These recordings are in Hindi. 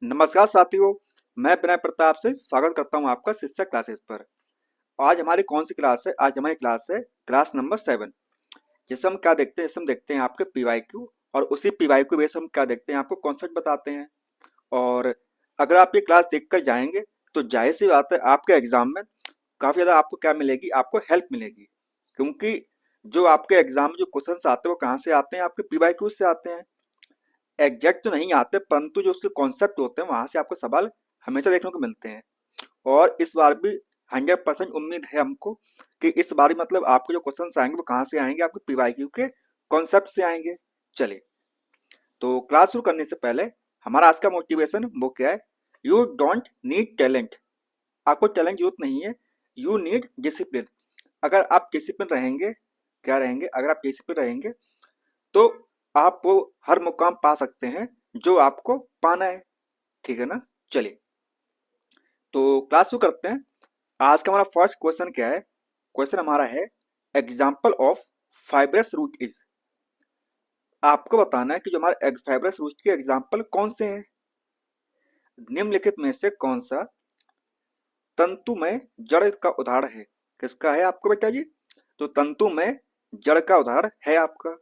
नमस्कार साथियों। मैं विनय प्रताप से स्वागत करता हूं आपका शिक्षक क्लासेस पर। आज हमारी कौन सी क्लास है? आज हमारी क्लास है क्लास नंबर 7। जिससे हम क्या देखते हैं? इसमें हम देखते हैं आपके पीवाईक्यू, और उसी पीवाईक्यू बेस हम क्या देखते हैं? आपको कॉन्सेप्ट बताते हैं। और अगर आप ये क्लास देखकर जाएंगे तो जाहिर सी बात है आपके एग्जाम में काफी ज्यादा आपको क्या मिलेगी? आपको हेल्प मिलेगी। क्योंकि जो आपके एग्जाम में जो क्वेश्चन आते हैं वो कहाँ से आते हैं? आपके पीवाईक्यू से आते हैं। एग्जैक्ट तो नहीं आते, परंतु जो उसके कॉन्सेप्ट होते हैं वहां से आपको सवाल हमेशा देखने को मिलते हैं। और इस बार भी 100% उम्मीद है हमको कि इस बार भी मतलब आपके जो क्वेश्चन आएंगे वो कहाँ से आएंगे? आपके पीवाईक्यू के कॉन्सेप्ट से आएंगे। चलिए, तो क्लास शुरू करने से पहले हमारा आज का मोटिवेशन वो क्या है? You don't need talent. आपको टैलेंट की जरूरत नहीं है, यू नीड डिसिप्लिन। अगर आप डिसिप्लिन रहेंगे, क्या रहेंगे? अगर आप डिसिप्लिन रहेंगे तो आप वो हर मुकाम पा सकते हैं जो आपको पाना है। ठीक है ना? चलिए, तो क्लास शुरू करते हैं। आज का हमारा फर्स्ट क्वेश्चन क्या है? क्वेश्चन हमारा है, example of fibrous root is. आपको बताना है कि जो हमारे फाइब्रस रूट के एग्जाम्पल कौन से हैं। निम्नलिखित में से कौन सा तंतुमय जड़ का उदाहरण है? किसका है आपको बेटा जी? तो तंतुमय जड़ का उदाहरण है आपका।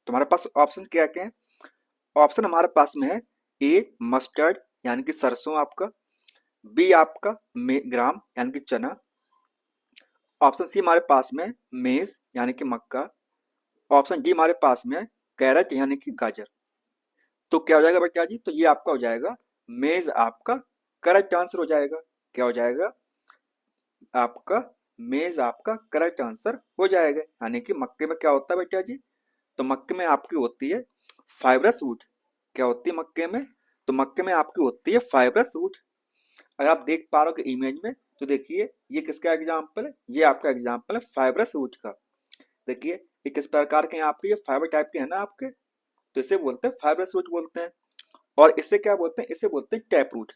तुम्हारे पास ऑप्शन क्या क्या है? ऑप्शन हमारे पास में है, ए मस्टर्ड यानी कि सरसों आपका, बी आपका ग्राम यानी कि चना, ऑप्शन सी हमारे पास में मेज यानी कि मक्का, ऑप्शन डी हमारे पास में कैरेट यानी कि गाजर। तो क्या हो जाएगा बेटा जी? तो ये आपका हो जाएगा मेज, आपका करेक्ट आंसर हो जाएगा। क्या हो जाएगा आपका? मेज आपका करेक्ट आंसर हो जाएगा। यानी कि मक्के में क्या होता है बेटा जी? तो मक्के में आपकी होती है फाइब्रस रूट। क्या होती है मक्के में? तो मक्के में आपकी होती है फाइब्रस रूट। अगर आप देख पा रहे हो इमेज में, तो देखिए ये किसका एग्जाम्पल है? ये आपका एग्जाम्पल है फाइब्रस रूट का। देखिए ये किस प्रकार के हैं आपके? ये फाइबर टाइप के हैं ना आपके, तो इसे बोलते हैं फाइब्रस रूट बोलते हैं। और इसे क्या बोलते हैं? इसे बोलते हैं टैप रूट।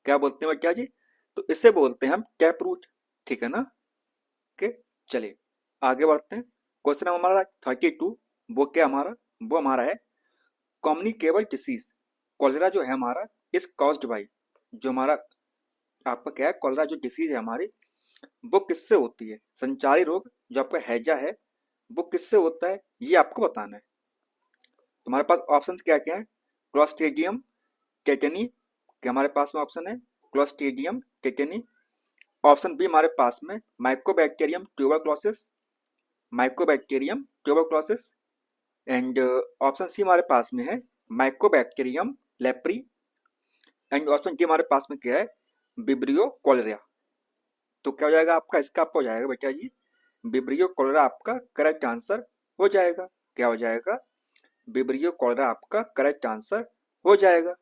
क्या बोलते हैं क्या जी? तो इसे बोलते हैं हम टैप रूट। ठीक है ना? ओके, चलिए आगे बढ़ते हैं। क्वेश्चन हमारा 32, वो क्या हमारा? वो हमारा है, कम्युनिकेबल डिसीज कॉलेरा जो है हमारा इस कॉज्ड बाई। जो हमारा आपका क्या है? कॉलेरा जो डिसीज है हमारी, वो किससे होती है? संचारी रोग जो आपका हैजा है वो किससे होता है? ये आपको बताना है। तुम्हारे पास ऑप्शंस क्या क्या है? क्लोस्ट्रीडियम टेटनी, क्या हमारे पास में ऑप्शन है? Clostridium tetani. ऑप्शन बी हमारे पास में Mycobacterium tuberculosis, Mycobacterium tuberculosis. And option C हमारे पास में है Mycobacterium leprae. And option D हमारे पास में क्या है? Vibrio cholerae. तो क्या हो जाएगा आपका? इसका आपका हो जाएगा बेटा जी विब्रियो कॉलेरा आपका करेक्ट आंसर हो जाएगा। क्या हो जाएगा? विब्रियो कॉलेरा आपका करेक्ट आंसर हो जाएगा।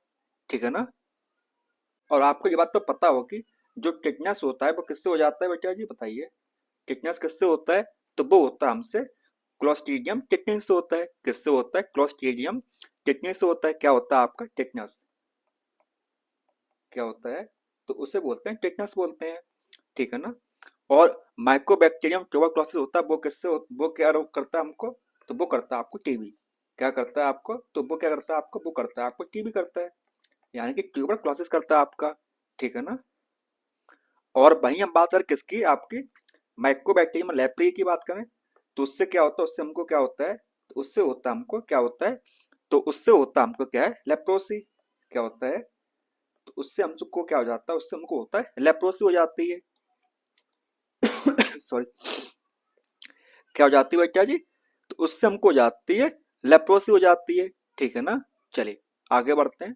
ठीक है ना? और आपको ये बात तो पता होगी, जो टिटनेस होता है वो किससे हो जाता है बेटा जी? बताइए, टिटनेस किससे होता है? तो वो होता है हमसे क्लोस्ट्रीडियम टिटनेस से होता है। किससे होता है? क्लोस्ट्रीडियम टिटनेस से होता है। क्या होता है आपका? टिटनेस। क्या होता है? तो उसे बोलते हैं टिटनेस बोलते हैं। ठीक है ना? और माइकोबैक्टीरियम ट्यूबरक्लोसिस होता है, वो किससे वो क्या रोग करता है हमको? तो वो करता है आपको टीबी। क्या करता है आपको? तो वो क्या करता है आपको? वो करता है आपको टीबी करता है। यानी कि ट्यूबरक्लोसिस करता है आपका। ठीक है ना? और वहीं हम बात करें किसकी? आपकी माइकोबैक्टीरियम लेप्री की बात करें, तो उससे क्या होता है? उससे हमको क्या होता है? तो उससे होता है हमको क्या होता है? तो उससे होता है हमको क्या है? लेप्रोसी। क्या होता है? तो उससे हमको क्या हो जाता है? उससे हमको होता है लेप्रोसी हो जाती है। सॉरी, क्या हो जाती है बेटा जी? तो उससे हमको हो जाती है लेप्रोसी हो जाती है। ठीक है ना? चलिए आगे बढ़ते हैं।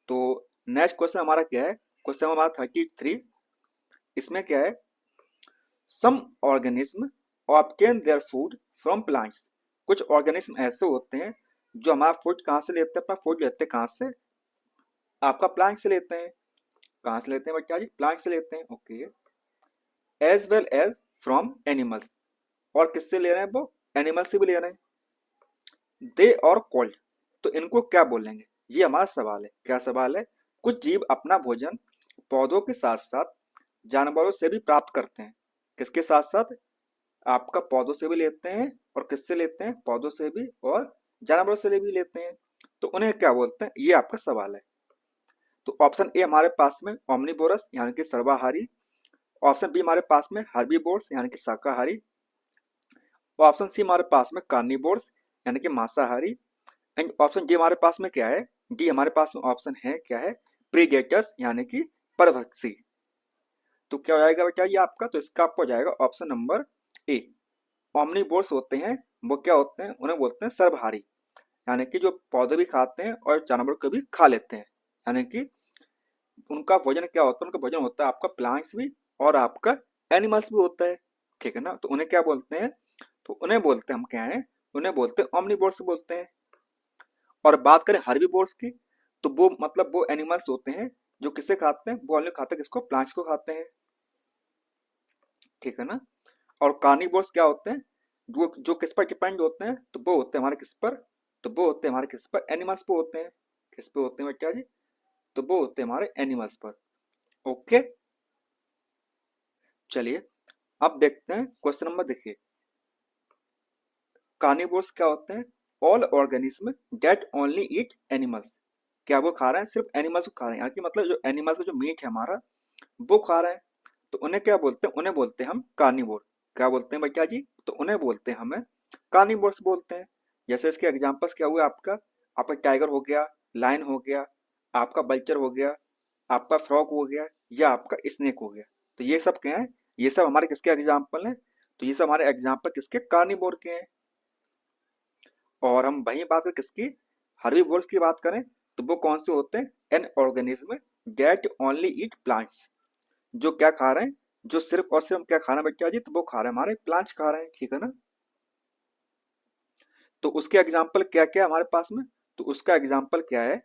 तो नेक्स्ट क्वेश्चन हमारा क्या है? क्वेश्चन हमारा 33। इसमें क्या है? Some organism obtain their food from plants. कुछ ऑर्गेनिज्म ऐसे होते हैं जो हमारा फूड कहाँ से लेते हैं? अपना फूड लेते हैं कहाँ से? आपका प्लांट से लेते हैं। कहाँ से लेते हैं बच्चा जी? प्लांट से लेते हैं। Okay, as well as from animals. और किससे ले रहे हैं वो? एनिमल से भी ले रहे हैं। दे और कॉल्ड, तो इनको क्या बोलेंगे? ये हमारा सवाल है। क्या सवाल है? कुछ जीव अपना भोजन पौधों के साथ साथ जानवरों से भी प्राप्त करते हैं। किसके साथ साथ? आपका पौधों से भी लेते हैं, और किससे लेते हैं? पौधों से भी और जानवरों से भी लेते हैं। तो उन्हें क्या बोलते हैं? ये आपका सवाल है। तो ऑप्शन ए हमारे पास में ओमनीवोरस यानी कि सर्वाहारी, ऑप्शन बी हमारे पास में हर्बीवोर्स यानी कि शाकाहारी, ऑप्शन सी हमारे पास में कार्निवोर्स यानी कि मांसाहारी, एंड ऑप्शन डी हमारे पास में क्या है, डी हमारे पास में ऑप्शन है क्या है, प्रीडेटर्स यानी कि परभक्षी। तो क्या हो जाएगा बेटा ये आपका, तो इसका आपको हो जाएगा ऑप्शन नंबर ए। ओमनीवोर्स होते हैं वो क्या होते हैं, उन्हें बोलते हैं सर्वहारी, यानी कि जो पौधे भी खाते हैं और जानवर को भी खा लेते हैं, यानी कि उनका वजन क्या होता है, उनका वजन होता है आपका प्लांट्स भी और आपका एनिमल्स भी होता है, ठीक है ना। तो उन्हें क्या बोलते हैं, तो उन्हें बोलते हैं हम क्या है, उन्हें बोलते हैं ओमनीवोर्स बोलते हैं। और बात करें हर्बीवोर्स की, तो वो मतलब वो एनिमल्स होते हैं जो किसे खाते हैं, वो ओनली खाते हैं किसको, प्लांट्स को खाते हैं, ठीक है ना। और कार्निवोर्स क्या होते हैं, वो जो किस पर डिपेंड होते हैं, तो वो होते हैं हमारे किस पर, तो वो होते हैं हमारे किस पर, एनिमल्स पे होते हैं। किस पे होते हैं बेटा जी, तो वो होते हैं हमारे एनिमल्स पर। ओके, चलिए अब देखते हैं क्वेश्चन नंबर, देखिए कार्निवोर्स क्या होते हैं, all organism that only eat animals, क्या वो खा रहे हैं, सिर्फ एनिमल्स को खा रहे हैं, यानी कि मतलब जो एनिमल्स का जो मीट है हमारा वो खा रहे हैं, तो उन्हें क्या बोलते हैं, उन्हें बोलते हैं हम कार्निवोर। क्या बोलते हैं भैया जी, तो उन्हें बोलते हैं हमें कार्निवोर्स बोलते हैं। जैसे इसके एग्जांपल्स क्या हुए आपका टाइगर हो गया, लायन हो गया, आपका बल्चर हो गया, आपका फ्रॉग हो गया, या आपका स्नेक हो गया। तो ये सब क्या है, ये सब हमारे किसके एग्जाम्पल हैं, तो ये सब हमारे एग्जाम्पल किसके, कार्निवोर के हैं। और हम वही बात करें किसकी, हर्बीवोर्स की बात करें, तो वो कौन से होते हैं, an organism that only eat plants, जो क्या खा रहे हैं, जो सिर्फ और सिर्फ क्या खा रहे हैं बेटा जी, तो वो खा रहे हैं हमारे प्लांट्स खा रहे हैं, ठीक है ना। तो उसके एग्जाम्पल क्या क्या है हमारे पास में, तो उसका एग्जाम्पल क्या है,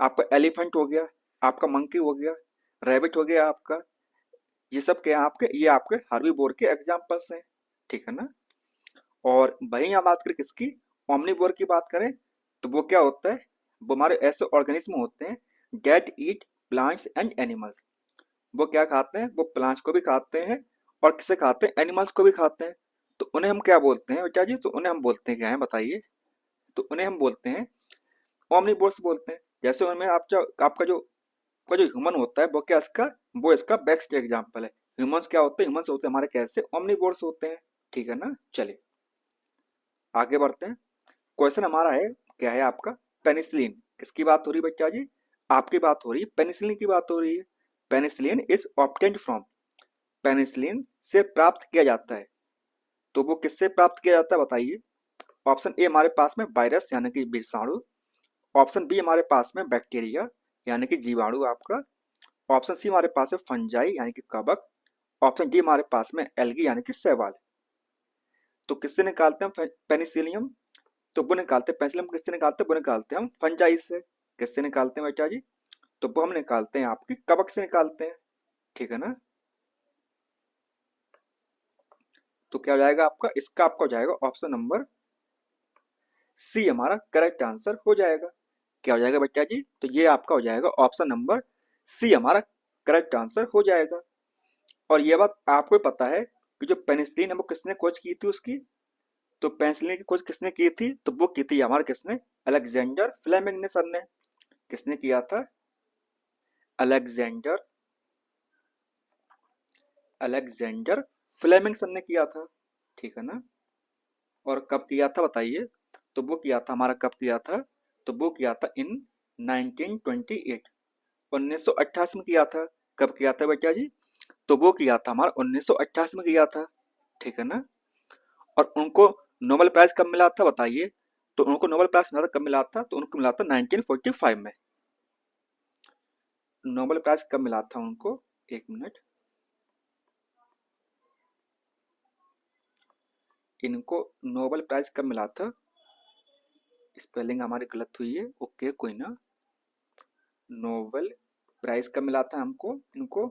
आपका एलिफेंट हो गया, आपका मंकी हो गया, रैबिट हो गया आपका, ये सब क्या है आपके, ये आपके हर्बीवोर के एग्जाम्पल्स हैं, ठीक है ना। और वहीं हम बात करें किसकी, ओमनीवोर की बात करें, तो वो क्या होता है, वो हमारे ऐसे ऑर्गेनिज्म होते हैं that eat plants and animals, वो क्या खाते हैं, वो प्लांट्स को भी खाते हैं और किसे खाते हैं, एनिमल्स को भी खाते हैं। तो उन्हें हम क्या बोलते हैं बेटा जी, तो उन्हें हम बोलते हैं क्या है बताइए, तो उन्हें हम बोलते हैं ओमनीवोर्स बोलते हैं। जैसे उनमें आपका जो ह्यूमन होता है वो क्या इसका, वो इसका बेस्ट एग्जाम्पल है। ह्यूमंस क्या होते हैं, ह्यूमंस होते हैं हमारे कैसे, ओमनीवोर्स होते हैं, ठीक है ना। चलिए आगे बढ़ते हैं। क्वेश्चन हमारा है क्या है आपका, पेनिसिलिन, किसकी बात हो रही है बच्चा जी, आपकी बात हो रही है, पेनिसिलिन की बात हो रही है। Penicillin is obtained from, penicillin से प्राप्त किया जाता है, तो वो किससे प्राप्त किया जाता है बताइए। ऑप्शन ए हमारे पास में वायरस यानी कि विषाणु, ऑप्शन बी हमारे पास में बैक्टीरिया यानी कि जीवाणु आपका, ऑप्शन सी हमारे पास है फंजाई यानी कि कवक, ऑप्शन डी हमारे पास में एल्गी यानी कि शैवाल। तो किससे निकालते हैं पेनिसिलियम, तो वो निकालते हैं पेनिसिलियम, किससे निकालते हैं, वो निकालते हैं हम फंजाई से। किससे निकालते हैं बेटा जी, तो वो हम निकालते हैं आपकी कवक से निकालते हैं, ठीक है ना। तो क्या हो जाएगा आपका, इसका आपका हो जाएगा ऑप्शन नंबर सी हमारा करेक्ट आंसर हो जाएगा। क्या हो जाएगा बच्चा जी, तो ये आपका हो जाएगा ऑप्शन नंबर सी हमारा करेक्ट आंसर हो जाएगा। और ये बात आपको पता है कि जो पेनिसिलिन है वो किसने खोज की थी उसकी, तो पेनिसिलिन की खोज किसने की थी, तो वो की थी हमारे किसने, अलेक्जेंडर फ्लेमिंग ने सर ने, किसने किया था, अलेक्जेंडर अलेक्जेंडर फ्लेमिंग सर ने किया था, ठीक है ना। और कब किया था बताइए, तो वो किया था हमारा, कब किया था, तो वो किया था इन 1928, 1928 में किया था। कब किया था बेटा जी, तो वो किया था हमारा 1928 में किया था, ठीक है ना। और उनको नोबेल प्राइज कब मिला था बताइए, तो उनको नोबेल प्राइज मिला था, कब मिला था, तो उनको मिला था 1945 में। नोबेल प्राइज कब मिला था उनको, एक मिनट, इनको नोबेल प्राइज कब मिला था, स्पेलिंग हमारी गलत हुई है, ओके कोई ना। नोबेल प्राइज कब मिला था हमको इनको,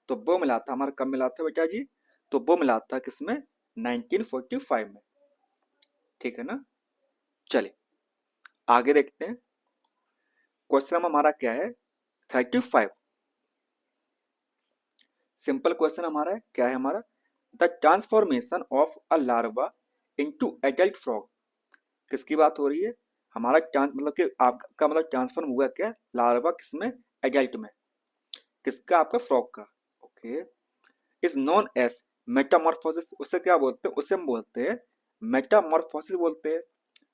तो वो मिला था हमारा, कब मिला था बेटा जी, तो वो मिला था किसमें, 1945 में, ठीक है ना। चलिए आगे देखते हैं। क्वेश्चन हमारा क्या है, 35, सिंपल क्वेश्चन हमारा है, क्या है हमारा, the transformation of a larva into adult frog, किसकी बात हो रही है, हमारा ट्रांस मतलब कि आपका मतलब ट्रांसफॉर्म हुआ क्या, लार्वा किसमें, एडल्ट में, किसका? आपका फ्रॉग का। Okay. Is known as metamorphosis, उसे क्या बोलते हैं? उसे हम बोलते हैं मेटामॉर्फोसिस बोलते हैं।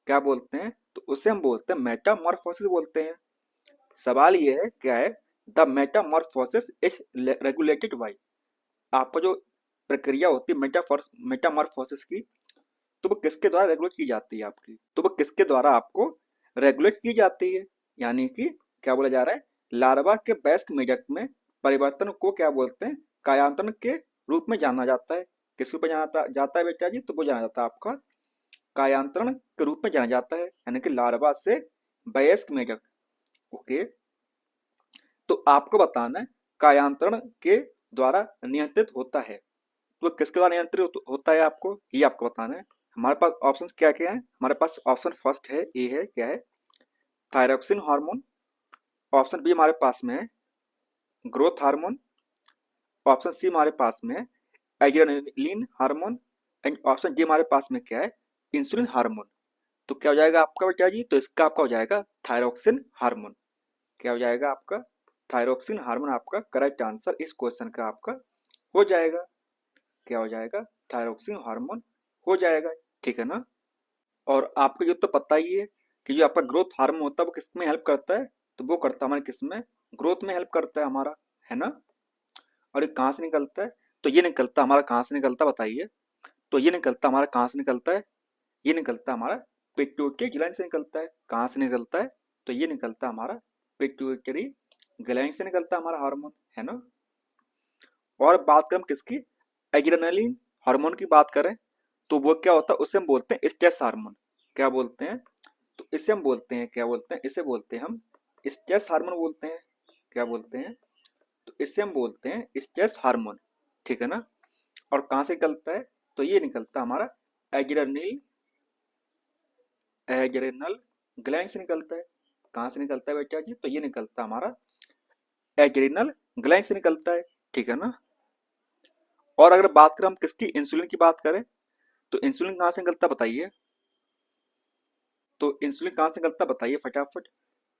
क्या बोलते हैं? तो उसे हम बोलते हैं मेटामॉर्फोसिस बोलते हैं। सवाल ये है क्या है? The Metamorphosis is regulated by, आपको जो प्रक्रिया होती है मेटामॉर्फोसिस की, तो वो किसके द्वारा रेगुलेट की जाती है आपकी? तो वो किसके द्वारा आपको रेगुलेट की जाती है? यानी कि क्या बोला जा रहा है? लार्वा के वयस्क मेढक में परिवर्तन को क्या बोलते हैं? कायांतरण के रूप में जाना जाता है। किस रूप में जाना जाता है बेटा जी? तो वो जाना जाता है आपका कायांतरण के रूप में जाना जाता है, यानी कि लार्वा से वयस्क मेढक। ओके। तो आपको बताना है कायांतरण के द्वारा नियंत्रित होता है। तो किसके द्वारा नियंत्रित होता है आपको, ये आपको बताना है। हमारे पास ऑप्शंस क्या क्या है? हमारे पास ऑप्शन फर्स्ट है, ए है, क्या है? Thyroxine hormone. ऑप्शन बी हमारे पास में है ग्रोथ हार्मोन। ऑप्शन सी हमारे पास में है adrenaline hormone. And option D हमारे पास में क्या है? Insulin hormone. तो क्या हो जाएगा आपका बेटा जी? तो इसका आपका हो जाएगा थायरोक्सिन हार्मोन। क्या हो जाएगा आपका? थायरोक्सिन हार्मोन आपका करेक्ट आंसर इस क्वेश्चन का आपका हो जाएगा। क्या हो जाएगा? थायरोक्सिन हार्मोन हो जाएगा। ठीक है ना? और आपको ये तो पता ही है कि जो आपका ग्रोथ हार्मोन होता है वो किस में हेल्प करता है? तो वो करता है हमारे किस में? ग्रोथ में हेल्प करता है हमारा, है ना? और ये कहाँ से निकलता है? तो ये निकलता हमारा कहाँ से निकलता बताइए? तो ये निकलता हमारा कहाँ से निकलता है? ये निकलता हमारा पिट्यूटरी ग्लैंड से निकलता है। कहाँ से निकलता है? तो ये निकलता हमारा पिट्यूटरी ग्लैंड से निकलता है हमारा हार्मोन, है ना? और बात करें हम किसकी? एड्रेनलिन हार्मोन की बात करें तो वो क्या होता है? उसे हम बोलते हैं स्ट्रेस हार्मोन। क्या बोलते हैं? तो इसे हम बोलते हैं, क्या बोलते हैं? इसे बोलते हैं हम स्ट्रेस हार्मोन बोलते हैं। क्या बोलते हैं? तो इसे हम बोलते हैं स्ट्रेस हार्मोन। ठीक है ना? और कहाँ से निकलता है? तो ये निकलता है हमारा एड्रेनल एड्रेनल ग्लैंड से निकलता है। कहाँ से निकलता है बेटा जी? तो ये निकलता है हमारा एड्रेनल ग्लैंड से निकलता है। ठीक है ना? और अगर बात करें हम किसकी? इंसुलिन की बात करें तो इंसुलिन कहाँ से निकलता बताइए? तो इंसुलिन कहाँ से निकलता बताइए फटाफट?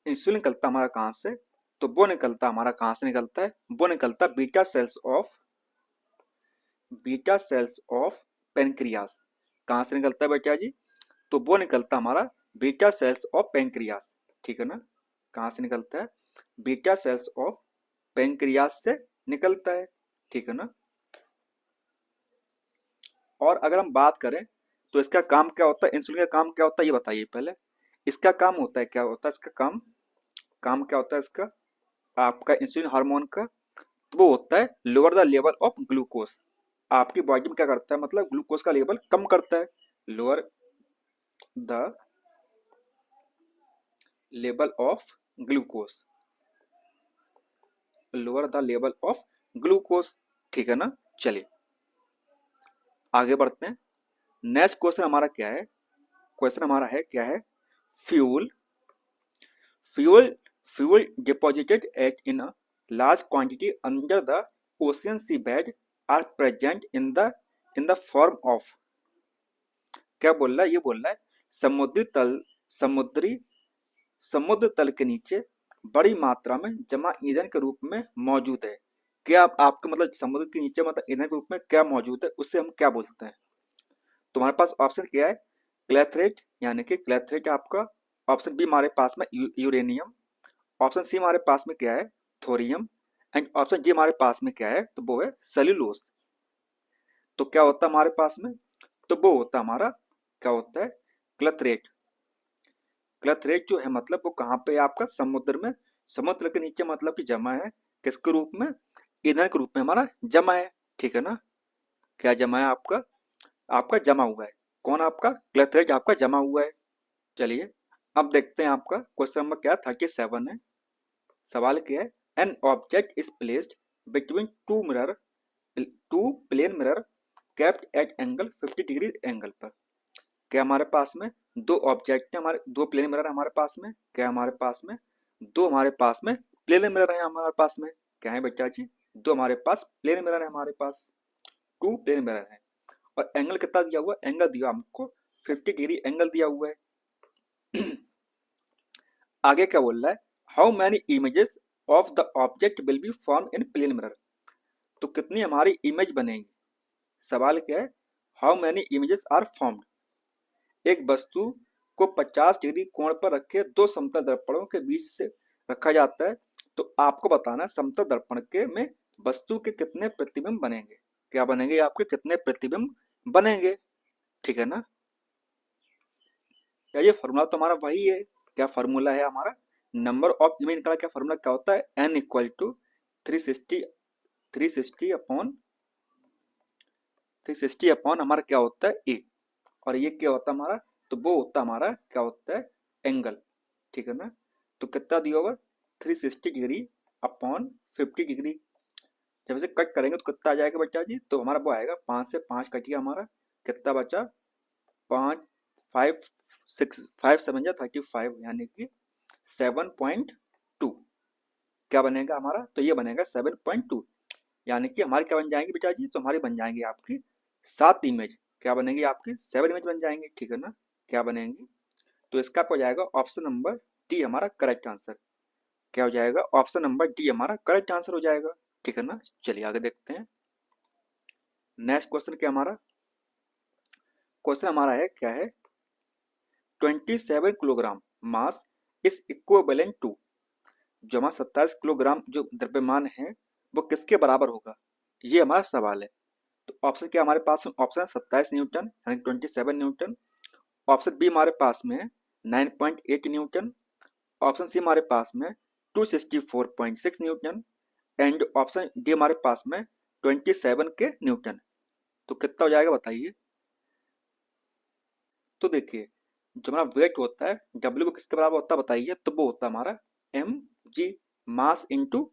इंसुलिन निकलता हमारा कहाँ से? तो वो निकलता हमारा कहाँ से निकलता है? वो निकलता बीटा सेल्स ऑफ पेनक्रियास। कहाँ से निकलता है बेटा जी? तो वो निकलता हमारा बीटा सेल्स ऑफ पेनक्रियास। ठीक है ना? कहाँ से निकलता है? बीटा सेल्स ऑफ पेनक्रियास से निकलता है। ठीक है ना? और अगर हम बात करें तो इसका काम क्या होता है? इंसुलिन का काम क्या होता है ये बताइए पहले। इसका काम होता है, क्या होता है इसका काम? काम क्या होता है इसका? आपका इंसुलिन हार्मोन का तो वो होता है lower the level of glucose. आपकी बॉडी में क्या करता है? मतलब ग्लूकोज का लेवल कम करता है। Lower the level of glucose, lower the level of glucose. ठीक है ना? चलिए आगे बढ़ते हैं। नेक्स्ट क्वेश्चन हमारा क्या है? क्वेश्चन हमारा है क्या है? Fuel fuel fuel deposited at in a large quantity under the ocean seabed are present in the form of, क्या बोल रहा है? ये बोल रहा है समुद्री तल समुद्री समुद्र तल के नीचे बड़ी मात्रा में जमा ईंधन के रूप में मौजूद है। क्या आपका मतलब समुद्र के नीचे मतलब ईंधन के रूप में क्या मौजूद है? उससे हम क्या बोलते हैं? तुम्हारे पास ऑप्शन क्या है? क्लेथरेट, यानी कि क्लेथरेट आपका। ऑप्शन बी हमारे पास में यूरेनियम। ऑप्शन सी हमारे पास में क्या है? थोरियम। एंड ऑप्शन जी हमारे पास में क्या है? तो वो है सेल्यूलोज। तो क्या होता है हमारे पास में? तो वो होता है हमारा क्या होता है? क्लथरेट। क्लथरेट जो है मतलब वो कहाँ पे है आपका? समुद्र में। समुद्र के नीचे मतलब कि जमा है। किसके रूप में? ईंधन के रूप में हमारा जमा है। ठीक है ना? क्या जमा है आपका? आपका जमा हुआ है। कौन? आपका क्लथरेट आपका जमा हुआ है। चलिए अब देखते हैं आपका क्वेश्चन नंबर क्या 37 है। सवाल क्या है? An object is placed between two plane mirror kept at angle 50 degree angle पर। क्या हमारे पास में दो ऑब्जेक्ट है? हमारे दो प्लेन मिरर हमारे पास में। क्या हमारे पास में दो हमारे पास में प्लेन मिरर है हमारे पास में? क्या है बेटा जी? दो हमारे पास प्लेन मिरर है हमारे पास। टू प्लेन मिरर है। और एंगल कितना दिया हुआ? एंगल दिया हमको 50 डिग्री एंगल दिया हुआ है। आगे क्या बोल रहा है? How many images of the object will be form in plane mirror. तो कितनी हमारी इमेज बनेंगी। सवाल क्या है, how many images are formed. एक वस्तु को 50 डिग्री कोण पर रखे दो समतल दर्पणों के बीच से रखा जाता है, तो आपको बताना है समतल दर्पण के में वस्तु के कितने प्रतिबिंब बनेंगे। क्या बनेंगे, आपके कितने प्रतिबिंब बनेंगे। ठीक है ना। क्या ये फॉर्मूला तो हमारा वही है। क्या फॉर्मूला है हमारा, नंबर ऑफ इमेज निकाला, क्या फॉर्मूला क्या होता है, n equal to 360 upon 360 upon हमारा क्या होता है ए। और ये क्या होता है हमारा, तो वो होता है हमारा क्या होता है एंगल। ठीक है ना। तो कितना दिया होगा 360 डिग्री अपॉन 50 डिग्री। जब इसे कट करेंगे तो कितना आ जाएगा बच्चा जी, तो हमारा वो आएगा 5 से 5 कट गया हमारा, कितना बचा 5 5 6 5 7 जा 35, यानी कि 7.2। क्या बनेगा हमारा, तो ये बनेगा 7.2, यानी कि हमारी क्या बन जाएंगी बेटा जी, तो हमारी बन जाएंगी आपकी 7 इमेज। क्या बनेगी आपकी 7 इमेज बन जाएंगी। ठीक है ना। क्या बनेंगी, तो इसका हो जाएगा ऑप्शन नंबर डी हमारा करेक्ट आंसर। क्या हो जाएगा, ऑप्शन नंबर डी हमारा करेक्ट आंसर हो जाएगा। ठीक है ना। चलिए आगे देखते हैं। नेक्स्ट क्वेश्चन क्या हमारा, क्वेश्चन हमारा है क्या है, 27 kilogram mass is equivalent to. जो हमारा 27 किलोग्राम जो द्रव्यमान है वो किसके बराबर होगा, ये हमारा सवाल है। तो ऑप्शन क्या हमारे पास, ऑप्शन है 27 न्यूटन यानी 27 न्यूटन। ऑप्शन बी हमारे पास में है 9.8 न्यूटन। ऑप्शन सी हमारे पास में 264.6 न्यूटन। एंड ऑप्शन डी हमारे पास में 27 के न्यूटन। तो कितना हो जाएगा बताइए। तो देखिए, जो हमारा वेट होता है डब्ल्यू किसके बराबर होता है बताइए, तो वो होता है हमारा एम जी, मास इंटू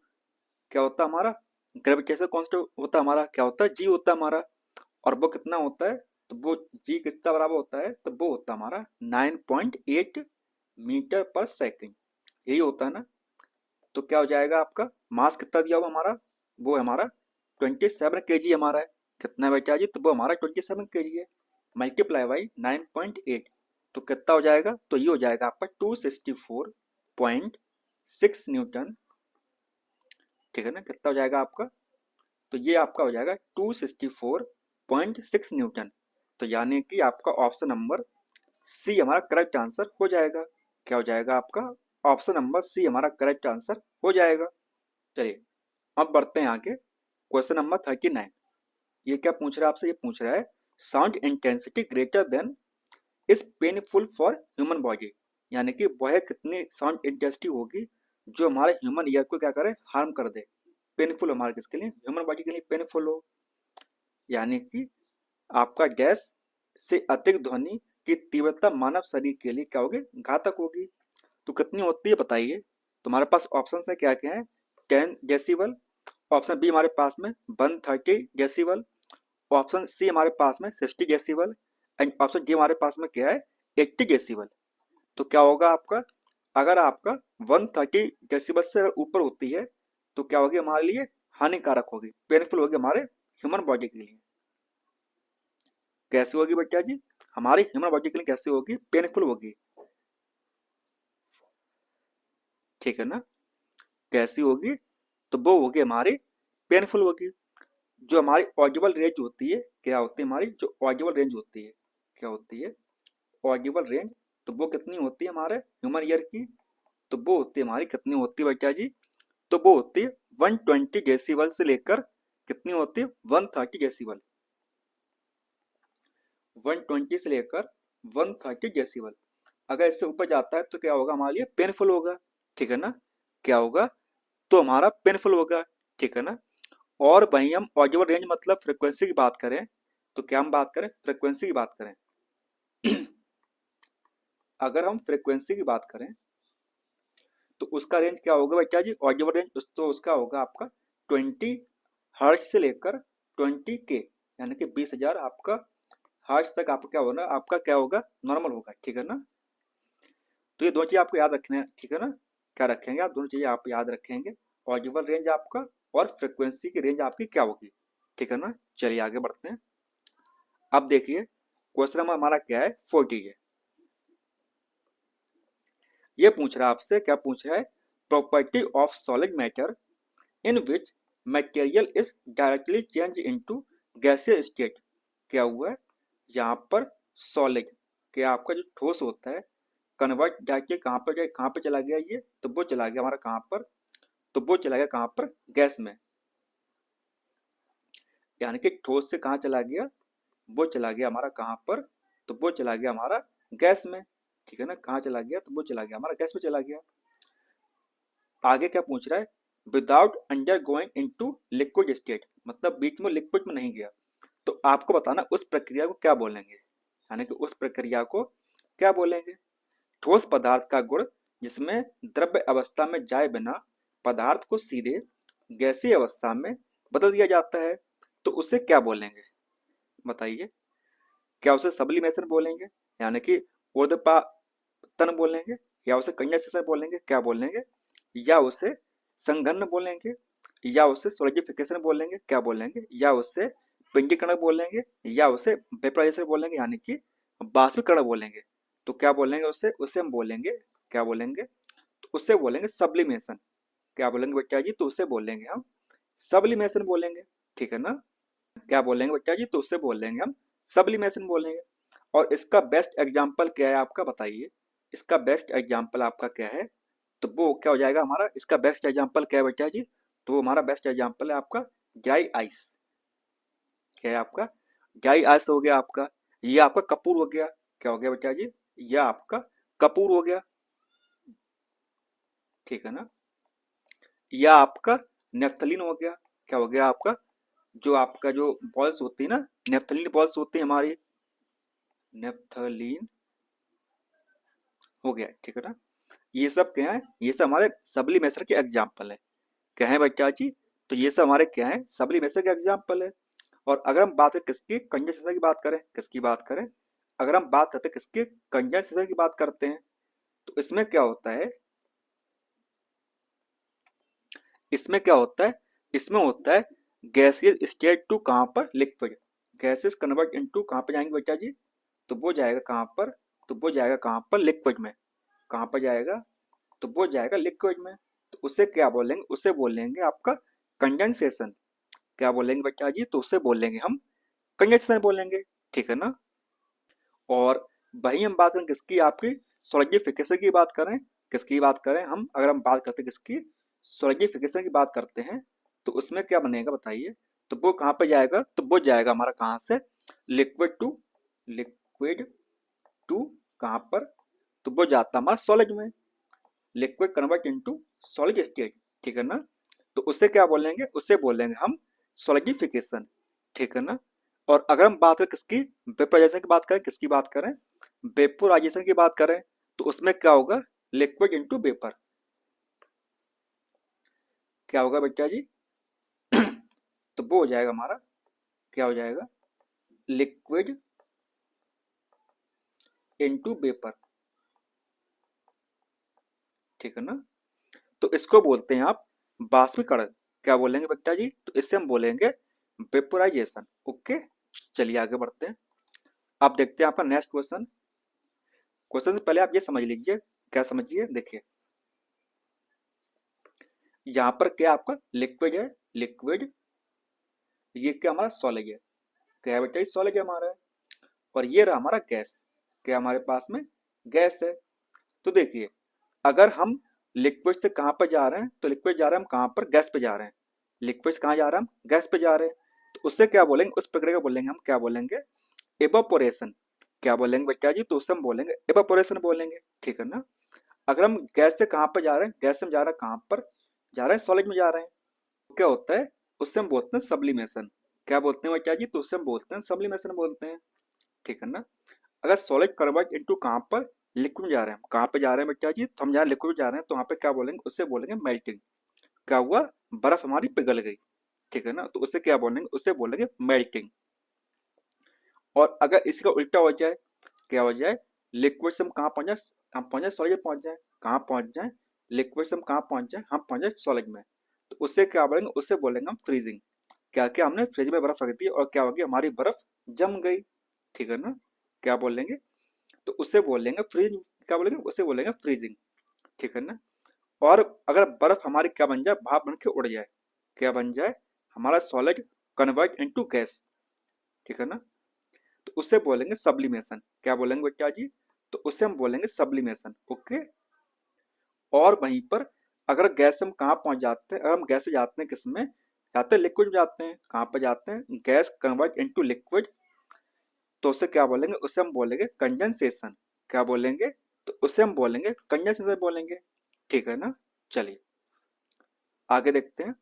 क्या होता है हमारा ग्रेविटेशन कांस्टेंट होता है हमारा, क्या होता है जी होता है हमारा। और वो कितना होता है, तो वो जी कितना बराबर होता है, तो वो होता है हमारा 9.8 मीटर पर सेकंड। यही होता है ना। तो क्या हो जाएगा आपका, मास कितना दिया हुआ हमारा, वो है हमारा 27 kg हमारा है। कितना बेटा जी, तो वो हमारा 27 kg है, मल्टीप्लाई बाई 9.8। तो कितना हो जाएगा, तो ये हो जाएगा आपका 264.6 न्यूटन। ठीक है ना। कितना हो जाएगा आपका, तो ये आपका हो जाएगा 264.6 न्यूटन। तो यानी कि आपका ऑप्शन नंबर सी हमारा करेक्ट आंसर हो जाएगा। क्या हो जाएगा आपका, ऑप्शन नंबर सी हमारा करेक्ट आंसर हो जाएगा। चलिए अब बढ़ते हैं आगे, क्वेश्चन नंबर 39। ये क्या पूछ रहा है आपसे, ये पूछ रहा है sound intensity greater than is painful for human body. यानी कि वह कितनी साउंड इंटेंसिटी होगी जो हमारे ह्यूमन ईयर को क्या करे, हार्म कर दे। पेनफुल हमारे किसके लिए, ह्यूमन बॉडी के लिए पेनफुल हो। यानी कि आपका गैस से अधिक ध्वनि की तीव्रता मानव शरीर के लिए क्या होगी, घातक होगी। तो कितनी होती है बताइए। तुम्हारे पास ऑप्शन है क्या क्या है, 10 डेसिबल। ऑप्शन बी हमारे पास में 130 डेसिबल। ऑप्शन सी हमारे पास में 60 डेसिबल। एंड ऑप्शन डी हमारे पास में क्या है, 80 डेसिबल। तो क्या होगा आपका, अगर आपका 130 डेसिबल से ऊपर होती है तो क्या होगी हमारे लिए, हानिकारक होगी, पेनफुल होगी हमारे ह्यूमन बॉडी के लिए। कैसी होगी बेटा जी, हमारी ह्यूमन बॉडी के लिए कैसी होगी, पेनफुल होगी। ठीक है ना। कैसी होगी, तो वो होगी हमारी पेनफुल होगी। जो हमारी ऑडिबल रेंज होती है, क्या होती है हमारी जो ऑडिबल रेंज होती है, क्या होती है ऑडिबल रेंज, तो वो कितनी होती है हमारे ह्यूमन ईयर की, तो वो होती है हमारी कितनी होती है बेटा जी, तो वो होती है 120 डेसिबल से लेकर कितनी होती है 130 डेसिबल। 120 से लेकर 130 डेसिबल। अगर इससे ऊपर जाता है तो क्या होगा हमारे लिए, पेनफुल होगा। ठीक है ना। क्या होगा, तो हमारा पेनफुल होगा। ठीक है ना। और वहीं हम ऑडिबल रेंज मतलब फ्रिक्वेंसी की बात करें, तो क्या हम बात करें, फ्रिक्वेंसी की बात करें। अगर हम फ्रिक्वेंसी की बात करें तो उसका रेंज क्या होगा बच्चा जी, ऑडिबल रेंज तो उसका होगा आपका 20 हर्ट्ज से लेकर 20 के, यानी कि 20,000 आपका हर्ट्ज तक आपका क्या होगा, आपका क्या होगा, नॉर्मल होगा। ठीक है ना। तो ये दो चीज आपको याद रखना है। ठीक है ना। क्या रखेंगे आप, दोनों चीजें आप याद रखेंगे, ऑडिबल रेंज आपका और फ्रिक्वेंसी की रेंज आपकी क्या होगी। ठीक है ना। चलिए आगे बढ़ते हैं। अब देखिए क्वेश्चन नंबर हमारा क्या है, 40 है। ये पूछ रहा है आपसे, क्या पूछ रहा है, property of solid matter in which material is directly change into gaseous state. क्या हुआ है यहाँ पर, सॉलिड क्या आपका जो ठोस होता है कन्वर्ट जाके कहाँ पे चला गया, ये तो वो चला गया हमारा कहाँ पर, तो वो चला गया कहाँ पर, गैस में। यानी कि ठोस से कहाँ चला गया, वो चला गया हमारा कहाँ पर, तो वो चला गया हमारा गैस में। ठीक है ना, कहाँ चला गया, तो वो चला गया हमारा गैस में चला गया। आगे क्या पूछ रहा है, without undergoing into liquid state, मतलब बीच में लिक्विड में नहीं गया। तो आपको बताना उस प्रक्रिया को क्या बोलेंगे, यानी कि उस प्रक्रिया को क्या बोलेंगे। ठोस पदार्थ का गुण जिसमें द्रव्य अवस्था में जाए बिना पदार्थ को सीधे गैसीय अवस्था में बदल दिया जाता है, तो उसे क्या बोलेंगे बताइए। क्या उसे सब्लिमेशन बोलेंगे, यानी कि ऊर्ध्वपातन बोलेंगे, या उसे कंडेंसेशन बोलेंगे, क्या बोलेंगे, या उसे संघनन बोलेंगे, या उसे सॉलिडिफिकेशन बोलेंगे, क्या बोलेंगे, या उसे पिंडीकरण बोलेंगे, या उसे वेपराइजेशन बोलेंगे, यानी कि बाष्पीकरण बोलेंगे। तो क्या बोलेंगे उसे हम बोलेंगे, क्या बोलेंगे, तो उससे बोलेंगे सब्लिमेशन। क्या बोलेंगे बच्चा जी, तो उससे बोलेंगे हम सब्लिमेशन बोलेंगे। ठीक है ना, क्या बोलेंगे बच्चा जी, तो उससे बोलेंगे हम सब्लिमेशन बोलेंगे। और इसका बेस्ट एग्जाम्पल क्या है आपका बताइए, इसका बेस्ट एग्जाम्पल आपका क्या है, तो वो क्या हो जाएगा हमारा, इसका बेस्ट एग्जाम्पल क्या है बच्चा जी, तो वो हमारा बेस्ट एग्जाम्पल है आपका ड्राई आइस। क्या है आपका, ड्राई आइस हो गया आपका, ये आपका कपूर हो गया, क्या हो गया बच्चा जी, ये आपका कपूर हो गया। ठीक है ना, या आपका नेफ्थलीन हो गया, क्या हो गया आपका, जो आपका जो बॉल्स होती है ना, नेफ्थलीन बॉल्स होती है हमारी, नेफ्थलीन हो गया। ठीक है ना, ये सब क्या है, ये सब हमारे सब्लिमेशन के एग्जाम्पल है। क्या है बच्चा जी, तो ये सब हमारे क्या है, सब्लिमेशन के एग्जाम्पल है। और अगर हम बात करें किसकी, कंडेंसेशन की बात करें, किसकी बात करें, अगर हम बात करते हैं किसकी, कंडेंसेशन की बात करते हैं, तो इसमें क्या होता है, इसमें क्या होता है, इसमें होता है गैसियस स्टेट टू कहाँ पर, लिक्विड। गैसेस कन्वर्ट इनटू कहाँ पे जाएंगे बच्चा जी, तो वो जाएगा कहाँ पर, तो वो जाएगा कहाँ पर, लिक्विड में। कहाँ पर जाएगा, तो वो जाएगा लिक्विड में। तो उसे क्या बोलेंगे, उसे बोलेंगे आपका कंडेंसेशन। क्या बोलेंगे बच्चा जी, तो उसे बोलेंगे हम कंडेंसेशन बोलेंगे। ठीक है ना, और वही हम बात करें किसकी, आपकी सॉलिडिफिकेशन की बात करें, किसकी बात करें हम, अगर हम बात करते हैं किसकी, सॉलिडिफिकेशन की बात करते हैं, तो उसमें क्या बनेगा बताइए, तो वो कहाँ पे जाएगा, तो वो जाएगा हमारा कहाँ से, लिक्विड टू, लिक्विड टू कहाँ पर, तो वो जाता हमारा सॉलिड में, liquid convert into solid state. ठीक है ना, तो उससे क्या बोलेंगे, उससे बोलेंगे हम सॉलिडिफिकेशन। ठीक है ना, और अगर हम बात करें किसकी, वेपराइजेशन की बात करें, किसकी बात करें, वेपोराइजेशन की बात करें, तो उसमें क्या होगा, लिक्विड इनटू वेपर। क्या होगा बच्चा जी तो वो हो जाएगा हमारा, क्या हो जाएगा, लिक्विड इनटू वेपर। ठीक है ना, तो इसको बोलते हैं आप बाष्पीकरण। क्या बोलेंगे बच्चा जी, तो इससे हम बोलेंगे वेपोराइजेशन। ओके, चलिए आगे बढ़ते हैं। आप देखते हैं आपका नेक्स्ट क्वेश्चन। क्वेश्चन से पहले आप ये समझ लीजिए, क्या समझिए, देखिए यहाँ पर क्या आपका लिक्विड है, लिक्विड, ये क्या हमारा सॉलिड है, क्या है बेटा, सॉलिड है हमारा, और ये रहा हमारा गैस, क्या हमारे पास में गैस है। तो देखिए अगर हम लिक्विड से कहाँ पर जा रहे हैं, तो लिक्विड जा रहे हैं हम कहाँ पर, गैस पे जा रहे हैं। लिक्विड से कहाँ जा रहे हैं हम, गैस पे जा रहे हैं। तो उससे क्या बोलेंगे, उस प्रक्रिया को बोलेंगे हम, क्या बोलेंगे, इवापोरेशन। क्या बोलेंगे बच्चा जी, तो उससे हम बोलेंगे इवापोरेशन बोलेंगे। ठीक है ना, अगर हम गैस से कहाँ पर जा रहे हैं, गैस से हम जा रहे हैं कहाँ पर, जा रहे हैं सॉलिड में जा रहे हैं, तो क्या होता है, उससे हम बोलते हैं सब्लिमेशन। क्या बोलते हैं बच्चा जी, तो उससे हम बोलते हैं सब्लिमेशन बोलते हैं। ठीक है ना, अगर सॉलिड कन्वर्ट इनटू कहाँ पर, लिक्विड में जा रहे हैं, कहाँ पे जा रहे हैं बच्चा जी, तो हम जहाँ लिक्विड जा रहे हैं तो वहाँ पे क्या बोलेंगे, उससे बोलेंगे मेल्टिंग। क्या हुआ, बर्फ हमारी पिघल गई। ठीक है ना, तो उससे क्या बोलेंगे, उससे बोलेंगे मेल्टिंग। और अगर इसका उल्टा हो जाए, क्या हो जाए, लिक्विड से हम कहाँ पहुंच जाए, हम पहुंच जाए सॉलिड में पहुंच जाए, कहाँ पहुंच जाए, लिक्विड से हम कहाँ पहुंच जाए, हम पहुंच जाए सॉलिड में, तो उससे क्या बोलेंगे, उससे बोलेंगे हम फ्रीजिंग। क्या क्या हमने फ्रिज में बर्फ रख दी और क्या हो गया, हमारी बर्फ जम गई। ठीक है ना, क्या बोलेंगे, तो उससे बोलेंगे फ्रीज, क्या बोलेंगे, उससे बोलेंगे फ्रीजिंग। ठीक है ना, और अगर बर्फ हमारी क्या बन जाए, भाप बन के उड़ जाए, क्या बन जाए, हमारा सॉलिड कन्वर्ट इनटू गैस, ठीक है ना, तो उससे बोलेंगे सब्लिमेशन। क्या बोलेंगे बच्चा जी, तो उससे हम बोलेंगे सब्लिमेशन। ओके। और वहीं पर अगर गैस से हम कहाँ पहुंच जाते हैं, अगर हम गैस से जाते हैं किस में जाते हैं, लिक्विड में जाते हैं। कहाँ पर जाते हैं, गैस कन्वर्ट इनटू लिक्विड, तो उससे क्या बोलेंगे, उससे हम बोलेंगे कंडेंसेशन। क्या बोलेंगे, तो उससे हम बोलेंगे कंडेंसेशन बोलेंगे, ठीक है ना। चलिए आगे देखते हैं।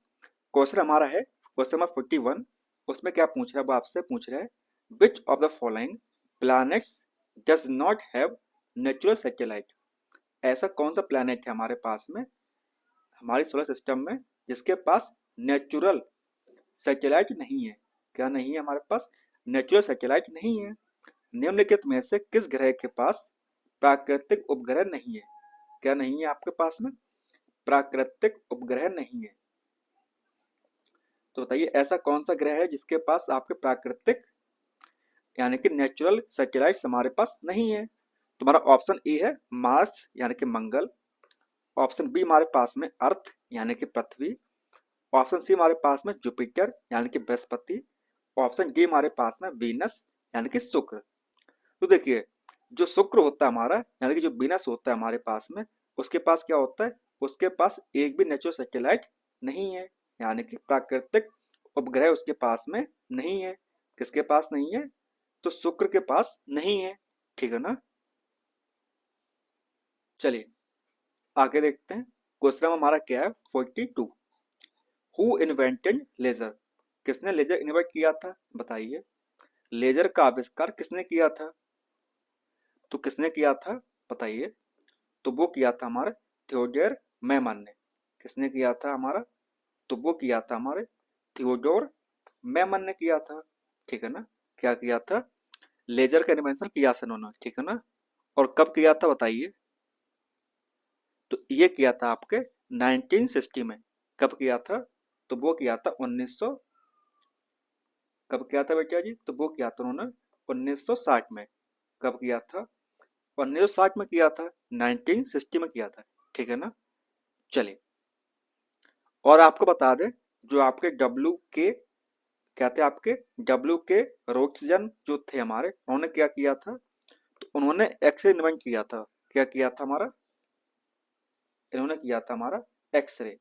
क्वेश्चन हमारा है क्वेश्चन नंबर 41। उसमें क्या पूछ रहा है, वो आपसे पूछ रहा है, which of the following planets does not have natural satellite. ऐसा कौन सा प्लैनेट है हमारे पास में, हमारे सोलर सिस्टम में, जिसके पास नेचुरल सैटेलाइट नहीं है। क्या नहीं है हमारे पास, नेचुरल सैटेलाइट नहीं है। निम्नलिखित में से किस ग्रह के पास प्राकृतिक उपग्रह नहीं है। क्या नहीं है आपके पास में, प्राकृतिक उपग्रह नहीं है। तो बताइए ऐसा कौन सा ग्रह है जिसके पास आपके प्राकृतिक यानी कि नेचुरल सैटेलाइट्स हमारे पास नहीं है। तुम्हारा ऑप्शन ए है मार्स यानी कि मंगल, ऑप्शन बी हमारे पास में अर्थ यानी कि पृथ्वी, ऑप्शन सी हमारे पास में जुपिटर यानी कि बृहस्पति, ऑप्शन डी हमारे पास में वीनस यानी कि शुक्र। तो देखिए जो शुक्र होता है हमारा यानी कि जो वीनस होता है हमारे पास में, उसके पास क्या होता है, उसके पास एक भी नेचुरल सैटेलाइट नहीं है, यानी कि प्राकृतिक उपग्रह उसके पास में नहीं है। किसके पास नहीं है, तो शुक्र के पास नहीं है, ठीक है ना। चलिए आगे देखते हैं। क्वेश्चन हमारा क्या है 42। हु इन्वेंटेड लेजर, किसने लेजर इन्वेंट किया था, बताइए। लेजर का आविष्कार किसने किया था, तो किसने किया था बताइए। तो वो किया था हमारे थियोडोर मैमन ने। किसने किया था हमारा, तो वो किया था हमारे थियोडोर मैमन ने किया था, ठीक है ना। क्या किया था, लेजर का इन्वेंशन किया था उन्होंने, ठीक है ना। और कब किया था बताइए, तो ये किया था आपके 1960 में। कब किया था, तो वो किया था 1900, कब किया था बेटा जी, तो वो किया था उन्होंने 1960 में। कब किया था, 1960 में किया था, 1960 में किया था, ठीक है ना। चलिए और आपको बता दें, जो आपके डब्ल्यू के क्या थे, आपके डब्ल्यू के रोटजन जो थे हमारे, उन्होंने क्या किया था, तो उन्होंने एक्सरे इन्वेंट किया था। क्या किया था हमारा, इन्होंने किया था हमारा एक्सरे,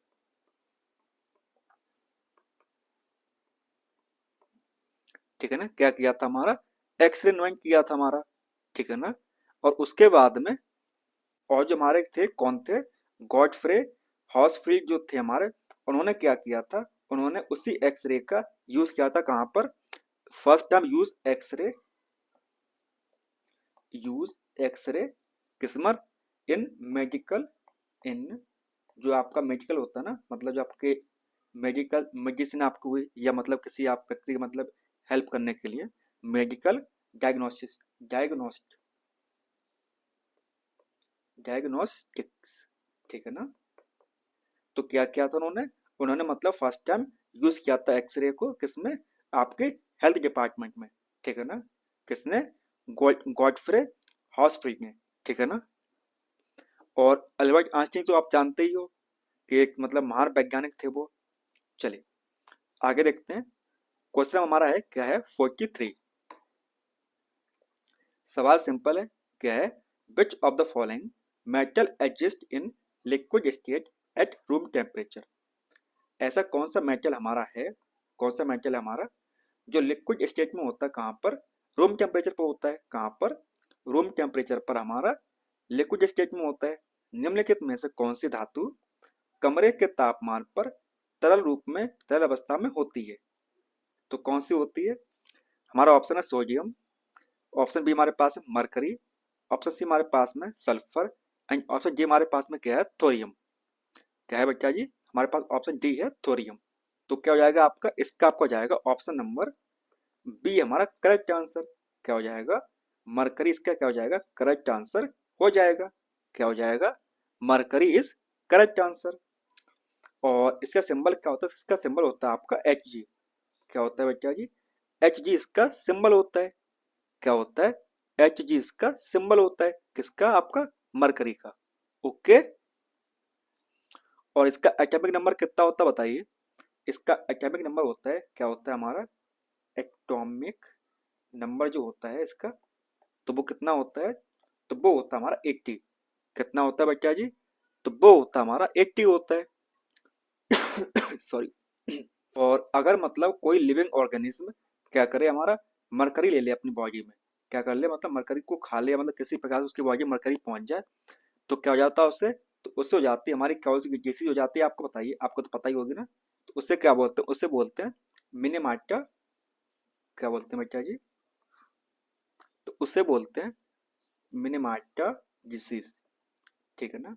ठीक है ना। क्या किया था हमारा, एक्सरे इन्वेंट किया था हमारा, ठीक है ना। और उसके बाद में और जो हमारे थे कौन थे, गॉडफ्रे हॉसफ्रीड जो थे हमारे, उन्होंने क्या किया था, उन्होंने उसी एक्सरे का यूज किया था कहाँ पर, फर्स्ट टाइम यूज एक्सरे किस्मर इन मेडिकल, इन जो आपका मेडिकल होता है ना, मतलब जो आपके मेडिकल मेडिसिन आपको हुई या मतलब किसी आप व्यक्ति की मतलब हेल्प करने के लिए, मेडिकल डायग्नोसिस डायग्नोस्ट डायग्नोस्टिक्स, ठीक है ना। तो क्या किया था उन्होंने, उन्होंने मतलब फर्स्ट टाइम यूज किया था एक्सरे को, किसमें, आपके हेल्थ डिपार्टमेंट में, ठीक है ना। किसने, गॉडफ्रे हॉसफ्री ने, ठीक है ना। और अल्बर्ट आइंस्टीन तो आप जानते ही हो कि एक मतलब महान वैज्ञानिक थे वो। चलिए आगे देखते हैं। क्वेश्चन हमारा है क्या है 43। सवाल सिंपल है, क्या है, which of the following metal exist in liquid state at room temperature. ऐसा कौन सा मेटल हमारा है, कौन सा मेटल है हमारा जो लिक्विड स्टेट में होता है, कहाँ पर, रूम टेम्परेचर पर होता है, कहाँ पर, रूम टेम्परेचर पर हमारा लिक्विड स्टेट में होता है। निम्नलिखित में से कौन सी धातु कमरे के तापमान पर तरल रूप में, तरल अवस्था में होती है, तो कौन सी होती है। हमारा ऑप्शन है सोडियम, ऑप्शन बी हमारे पास है मरकरी, ऑप्शन सी हमारे पास में सल्फर, एंड ऑप्शन डी हमारे पास में क्या है, थोरियम। क्या है बच्चा जी, हमारे पास ऑप्शन डी है थोरियम। तो क्या हो जाएगा आपका, इसका आपको हो जाएगा ऑप्शन नंबर बी हमारा करेक्ट आंसर। क्या हो जाएगा, मरकरी इसका क्या हो जाएगा, करेक्ट आंसर हो जाएगा। क्या हो जाएगा, मरकरी इज करेक्ट आंसर। और इसका सिंबल क्या होता है, इसका सिंबल होता है आपका एच जी। क्या होता है बच्चा जी, एच जी इसका सिंबल होता है। क्या होता है, एच जी इसका सिंबल होता है, किसका, आपका मरकरी का। ओके। और इसका एटॉमिक नंबर कितना होता है बताइए। इसका एटॉमिक नंबर होता है, क्या होता है हमारा एटॉमिक नंबर जो होता है इसका, तो वो कितना होता है, तो वो होता है हमारा 80। कितना होता है बच्चा जी, तो वो होता है हमारा 80 होता है। सॉरी। और अगर मतलब कोई लिविंग ऑर्गेनिज्म क्या करे हमारा, मरकरी ले ले अपनी बॉडी में, क्या कर ले मतलब मरकरी को खा ले, मतलब किसी प्रकार से उसकी बॉडी में मरकरी पहुंच जाए, तो क्या हो जाता है उससे, तो उससे हो जाती है हमारी कौन डिसीज हो जाती है, आपको बताइए, आपको तो पता ही होगी ना। तो उससे क्या बोलते हैं, उससे बोलते हैं मिनेमाटा, क्या बोलते हैं बच्चा जी, तो उससे बोलते हैं मिनेमाटा डिसीज। ठीक है ना।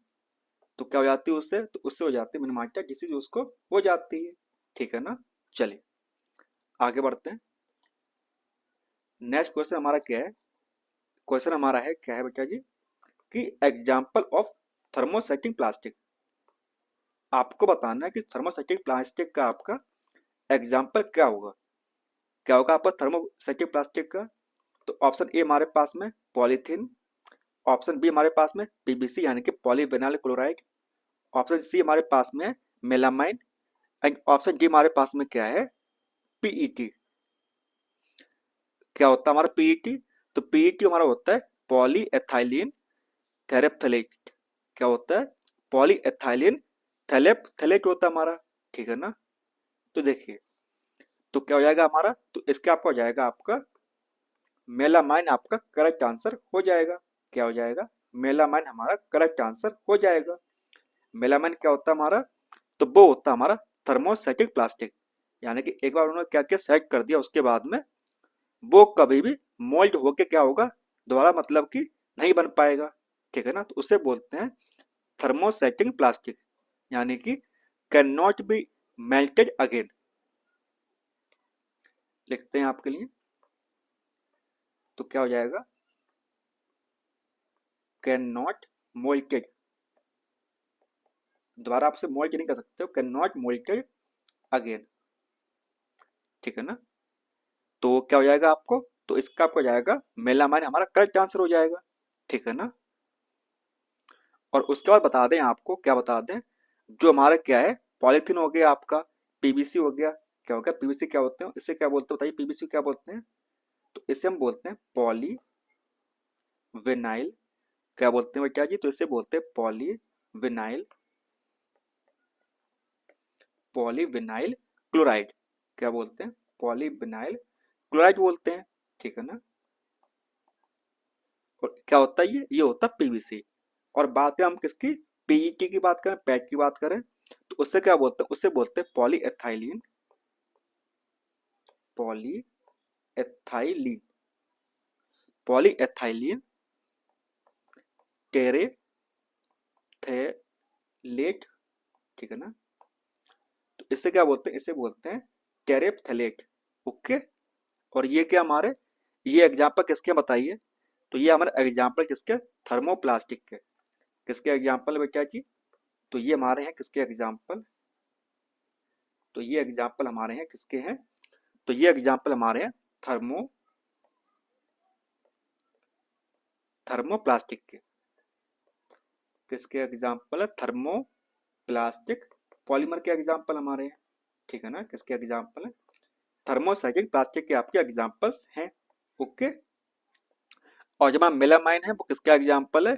तो क्या हो जाती है उससे, तो उससे हो जाती है मिनेमाटा डिसीज, उसको हो जाती है। ठीक है ना। चलिए आगे बढ़ते हैं। नेक्स्ट क्वेश्चन हमारा क्या है, क्वेश्चन हमारा है क्या है बेटा जी, कि एग्जाम्पल ऑफ थर्मोसेटिंग प्लास्टिक। आपको बताना है कि थर्मोसेटिंग प्लास्टिक का आपका एग्जाम्पल क्या होगा, क्या होगा आपका थर्मोसेटिक प्लास्टिक का। तो ऑप्शन ए हमारे पास में पॉलीथीन, ऑप्शन बी हमारे पास में पीवीसी यानी कि पॉलीविनाइल क्लोराइड, ऑप्शन सी हमारे पास में मेलामाइन, एंड ऑप्शन डी हमारे पास में क्या है पीईटी। क्या होता है हमारा पीईटी, तो पीईटी हमारा होता है पॉली एथाइलिन थेरेप्थलेट। क्या होता है, पॉली एथाइलिन थेलेप्थलेट होता है हमारा। ठीक है ना। तो देखिए, तो क्या हो जाएगा हमारा, तो इसका आपका हो जाएगा आपका मेलामाइन, आपका करेक्ट आंसर हो जाएगा। क्या हो जाएगा, मेलामाइन हमारा करेक्ट आंसर हो जाएगा। मेलामाइन क्या होता है हमारा, तो वो होता है हमारा थर्मोसेटिक प्लास्टिक, यानी कि एक बार उन्होंने क्या क्या सेट कर दिया उसके बाद में वो कभी भी मोल्ड होके क्या होगा, दोबारा मतलब कि नहीं बन पाएगा। ठीक है ना। तो उसे बोलते हैं थर्मोसेटिंग प्लास्टिक, यानी कि can not be melted again. लिखते हैं आपके लिए, तो क्या हो जाएगा, कैन नॉट मोल्टेड, दोबारा आपसे मोल्ट नहीं कर सकते हो, कैन नॉट मोल्टेड अगेन। ठीक है ना। तो क्या हो जाएगा आपको, तो इसका आपको हो जाएगा मेलामाइन हमारा करेक्ट आंसर हो जाएगा। ठीक है ना। और उसके बाद बता दें आपको, क्या बता दें, जो हमारा क्या है पॉलीथीन हो गया आपका, पीवीसी हो गया, क्या हो गया पीवीसी, क्या होते हैं इसे क्या बोलते हैं बताइए, पीवीसी क्या बोलते हैं, तो इसे हम बोलते हैं पॉली विनाइल, क्या बोलते हैं बेटा जी, तो इसे बोलते हैं पॉली विनाइल, पॉलीविनाइल क्लोराइड, क्या बोलते हैं पॉलीविनाइल क्लोराइड बोलते हैं। ठीक है ना। और क्या होता है ये होता है पीवीसी। और बात है हम किसकी, पीईटी की बात करें, पैट की बात करें, तो उससे क्या बोलते हैं, उससे बोलते हैं polyethylene, polyethylene, polyethylene terephthalate. ठीक है ना। तो इससे क्या बोलते हैं, इसे बोलते हैं टेरेप्थलेट। ओके। और ये क्या हमारे, ये एग्जाम्पल किसके बताइए, तो ये हमारे एग्जाम्पल किसके, थर्मोप्लास्टिक के। किसके एग्जाम्पल बेटा जी, तो ये हमारे हैं किसके एग्जाम्पल, तो ये एग्जाम्पल हमारे हैं किसके हैं, तो ये एग्जाम्पल हमारे हैं थर्मो थर्मोप्लास्टिक के। किसके एग्जाम्पल है, थर्मोप्लास्टिक पॉलीमर के एग्जाम्पल हमारे हैं। ठीक है ना। किसके एग्जाम्पल है, थर्मोसाइक्लिक प्लास्टिक के आपके एग्जाम्पल्स हैं। ओके। और जब मेलामाइन है वो किसका एग्जाम्पल है,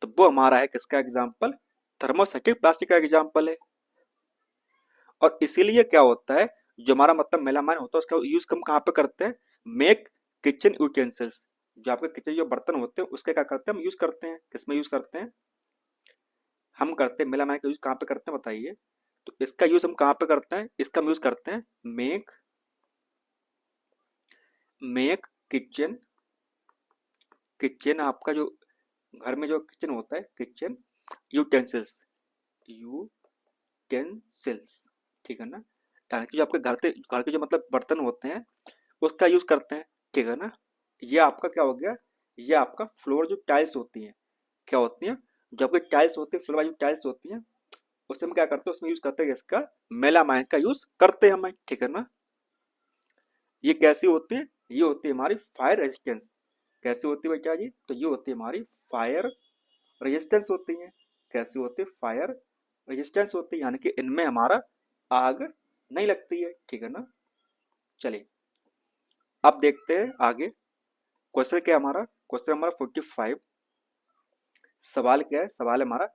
तो वो हमारा है किसका एग्जाम्पल, थर्मोसाइक्लिक प्लास्टिक का एग्जाम्पल है। और इसीलिए क्या होता है, जो हमारा मतलब मेलामाइन होता है उसका यूज हम कहाँ पे करते हैं, मेक किचन यूटेंसिल्स, जो आपके किचन जो बर्तन होते हैं उसके क्या करते हैं हम यूज करते हैं, किसमें यूज करते हैं, हम करते हैं मेलामाइन का यूज कहाँ पे करते हैं बताइए। तो इसका यूज हम कहाँ पे करते हैं, इसका हम यूज करते हैं मेक मेक किचन, किचन आपका जो घर में जो किचन होता है, किचन यूटेंसिल्स, यूटेंसिल्स। ठीक है ना। यानी कि जो आपके घर के जो मतलब बर्तन होते हैं उसका यूज करते हैं। ठीक है ना। ये आपका क्या हो गया, ये आपका फ्लोर जो टाइल्स होती हैं, क्या होती हैं, जो आपकी टाइल्स होती है, फ्लोर वाली टाइल्स होती हैं, उसमें हम क्या करते हैं, उसमें यूज करते हैं इसका मेलामाइन का यूज करते हैं हम। ठीक है ना। ये कैसी होती है, ये होती है हमारी फायर रेजिस्टेंस। कैसी होती है बेटा जी, तो ये होती है हमारी फायर रेजिस्टेंस होती है। कैसी होती है, फायर रेजिस्टेंस होती है, यानी कि इनमें हमारा आग नहीं लगती है, ठीक है ना। चलिए अब देखते हैं आगे क्वेश्चन क्या है हमारा। क्वेश्चन हमारा 45। सवाल क्या है, सवाल है हमारा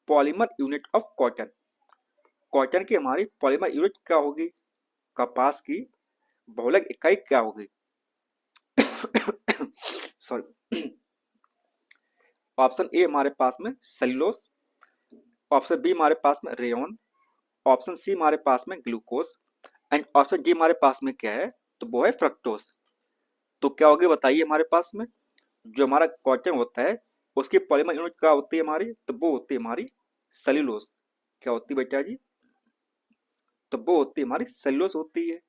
polymer unit of cotton. Cotton की हमारी पॉलीमर यूनिट क्या होगी, कपास की बहुलक इकाई क्या होगी। सॉरी। ऑप्शन ए हमारे पास में सेल्यूलोज, ऑप्शन बी हमारे पास में रेयन, ऑप्शन सी हमारे पास में ग्लूकोज एंड ऑप्शन डी हमारे पास में क्या है, तो वो है फ्रक्टोज। तो क्या होगी बताइए, हमारे पास में जो हमारा कॉटन होता है उसकी पॉलीमर यूनिट क्या होती है हमारी, तो वो होती है हमारी सेल्यूलोज। क्या होती है बेटा जी, तो वो होती है हमारी सेल्यूलोज होती है,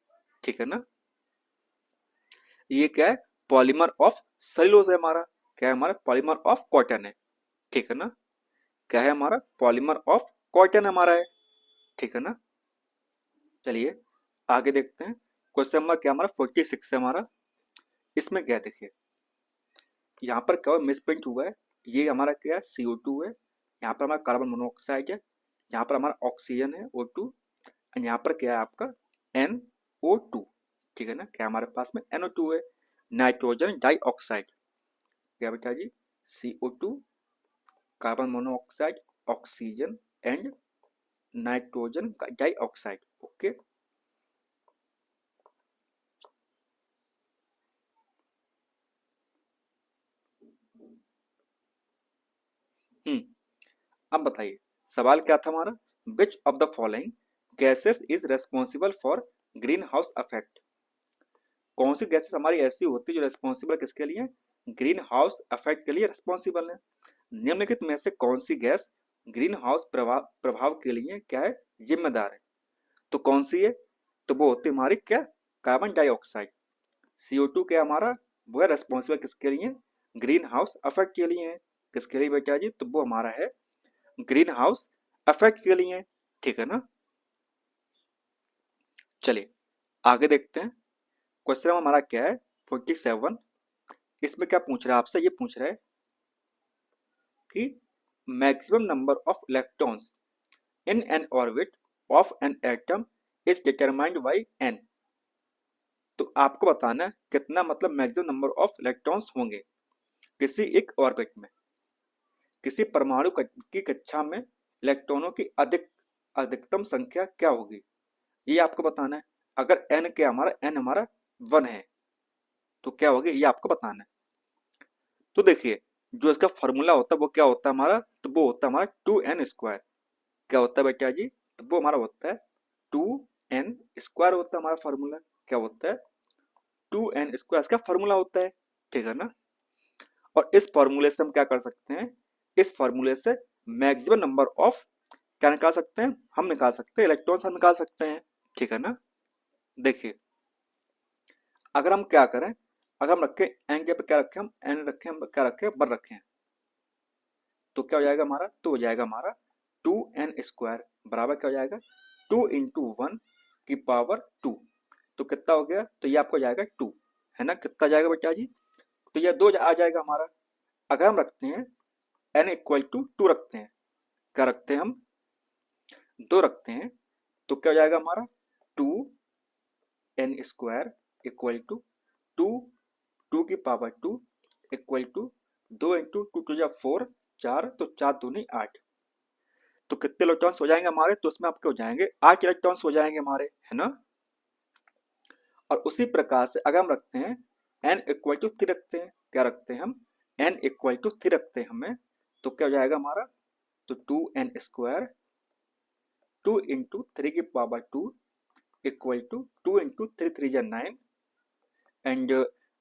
ठीक है ना। ये क्या है, पॉलीमर ऑफ सेल्यूलोज है हमारा। क्या है हमारा, पॉलीमर ऑफ कॉटन है, ठीक है ना। क्या है हमारा, पॉलीमर ऑफ कॉटन हमारा है, ठीक है ना। चलिए आगे देखते हैं। क्वेश्चन नंबर क्या हमारा 46 है हमारा। इसमें क्या देखिए, यहाँ पर क्या मिस प्रिंट हुआ है। ये हमारा क्या है, CO2 है। यहाँ पर हमारा कार्बन मोनोऑक्साइड है, यहाँ पर हमारा ऑक्सीजन है O2, और यहाँ पर क्या है आपका NO2, ठीक है ना। क्या हमारे पास में NO2 है, नाइट्रोजन डाइऑक्साइड। क्या बेटा जी, CO2, carbon monoxide, oxygen and nitrogen dioxide. Okay. हम्म अब बताइए सवाल क्या था हमारा, which of the following gases is responsible for green house effect. कौन सी गैसेस हमारी ऐसी होती है जो रेस्पॉन्सिबल किसके लिए, ग्रीन हाउस इफेक्ट के लिए रेस्पॉन्सिबल है। निम्नलिखित में से कौन सी गैस ग्रीन हाउस प्रभाव प्रभाव के लिए क्या है, जिम्मेदार है। तो कौन सी है, तो वो होती है हमारी क्या, कार्बन डाइऑक्साइड। CO2 क्या हमारा, वो है रेस्पॉन्सिबल किसके लिए, ग्रीन हाउस इफेक्ट के लिए है। किसके लिए बेटा जी, तो वो हमारा है ग्रीन हाउस इफेक्ट के लिए, ठीक है ना। चलिए आगे देखते हैं। क्वेश्चन हमारा क्या है 47। इसमें क्या पूछ रहा है आपसे, ये पूछ रहा है कि maximum number of electrons in an orbit of an atom is determined by n। तो आपको बताना है कितना मतलब मैक्सिमम नंबर ऑफ इलेक्ट्रॉन्स होंगे किसी एक ऑर्बिट में, किसी परमाणु की कक्षा में इलेक्ट्रॉनों की अधिकतम संख्या क्या होगी, ये आपको बताना है। अगर n हमारा 1 है तो क्या होगी, ये आपको बताना है। तो देखिए जो इसका फॉर्मूला होता है वो क्या होता है हमारा, तो वो होता है हमारा 2n स्क्वायर। क्या होता है बेटा जी, तो वो हमारा होता है 2n स्क्वायर होता है हमारा फॉर्मूला। क्या होता है, 2n स्क्वायर इसका फॉर्मूला होता है, ठीक है ना। और इस फॉर्मूले से हम क्या कर सकते हैं, इस फॉर्मूले से मैक्सिमम नंबर ऑफ क्या निकाल सकते हैं, हम निकाल सकते हैं इलेक्ट्रॉन्स हम निकाल सकते हैं, ठीक है ना। देखिए अगर हम क्या करें, अगर हम रखें एन के पे क्या रखें, हम एन रखें, हम क्या रखें, वन रखें, तो क्या हो जाएगा हमारा, तो हो जाएगा हमारा 2n स्क्वायर बराबर क्या हो जाएगा, 2 × 1 की पावर 2। तो कितना हो गया, तो ये आपको जाएगा 2, है ना। कितना जाएगा बेटा जी, तो ये 2 आ जाएगा हमारा। अगर हम रखते हैं n = 2 रखते हैं, क्या रखते हैं हम, 2 रखते हैं, तो क्या हो जाएगा हमारा 2n² = 2, 2 की पावर 2 इक्वल टू 2 × 2 = 4, 4 तो 4 दूनी 8। तो कितने इलेक्ट्रॉन्स हो जाएंगे हमारे, तो उसमें आपके हो जाएंगे 8 इलेक्ट्रॉन्स हो जाएंगे हमारे, है ना। और उसी प्रकार से अगर हम रखते हैं n = 3 रखते हैं, क्या रखते हैं हम, n = 3 रखते हैं हमें, तो क्या हो जाएगा हमारा, तो 2n² 2 × 3 की पावर 2 = 2 × 3 = 9 एंड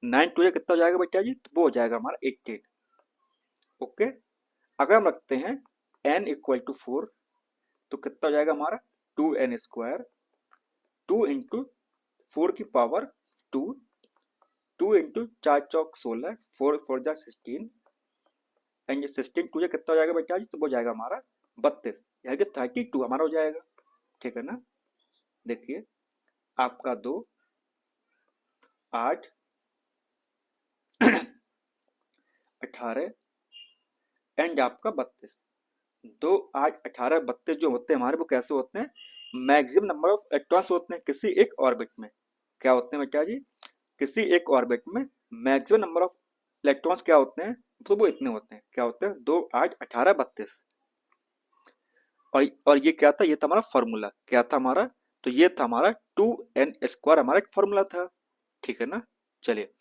9 2 कितना हो जाएगा बेटा जी, तो वो हो जाएगा हमारा 18। ओके। अगर हम रखते हैं n = 4, तो कितना हो जाएगा हमारा 2n² 2 × 4 की पावर 2, 2 × 4 × 4 = 16, 4 4 जा 16 एंड 16 2 कितना हो जाएगा बेटा जी, तो वो हो जाएगा हमारा 32, यानी कि 32 हमारा हो जाएगा, ठीक है ना। देखिए आपका 2 8 18 एंड आपका 32, 2 8 18 32 जो होते हैं हमारे, वो कैसे होते हैं? मैक्सिमम नंबर ऑफ इलेक्ट्रॉन्स होते हैं किसी एक ऑर्बिट में। क्या होते हैं बेटा जी? किसी एक ऑर्बिट में मैक्सिमम नंबर ऑफ इलेक्ट्रॉन्स क्या होते हैं? तो वो इतने होते हैं। क्या होते हैं? 2 8 18 32। और ये क्या था? ये था हमारा फॉर्मूला। क्या था हमारा? तो ये था हमारा 2n² हमारा एक फॉर्मूला था। ठीक है ना? चलिए,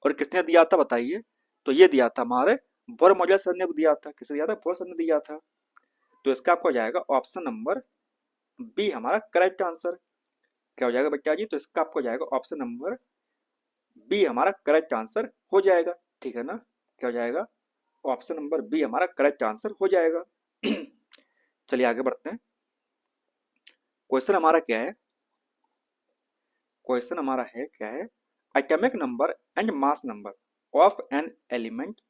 और किसने दिया था बताइए? तो ये दिया था हमारे बोर सर ने दिया था। किसने दिया था? बोर सर ने दिया था। तो इसका आपको हो जाएगा ऑप्शन नंबर बी हमारा करेक्ट आंसर। क्या हो जाएगा बेटा जी? तो इसका आपको हो जाएगा ऑप्शन नंबर बी हमारा करेक्ट आंसर हो जाएगा। ठीक है ना? क्या हो जाएगा? ऑप्शन नंबर बी हमारा करेक्ट आंसर हो जाएगा। चलिए आगे बढ़ते हैं। क्वेश्चन हमारा क्या है? क्वेश्चन हमारा है क्या है? Atomic number and mass number of an element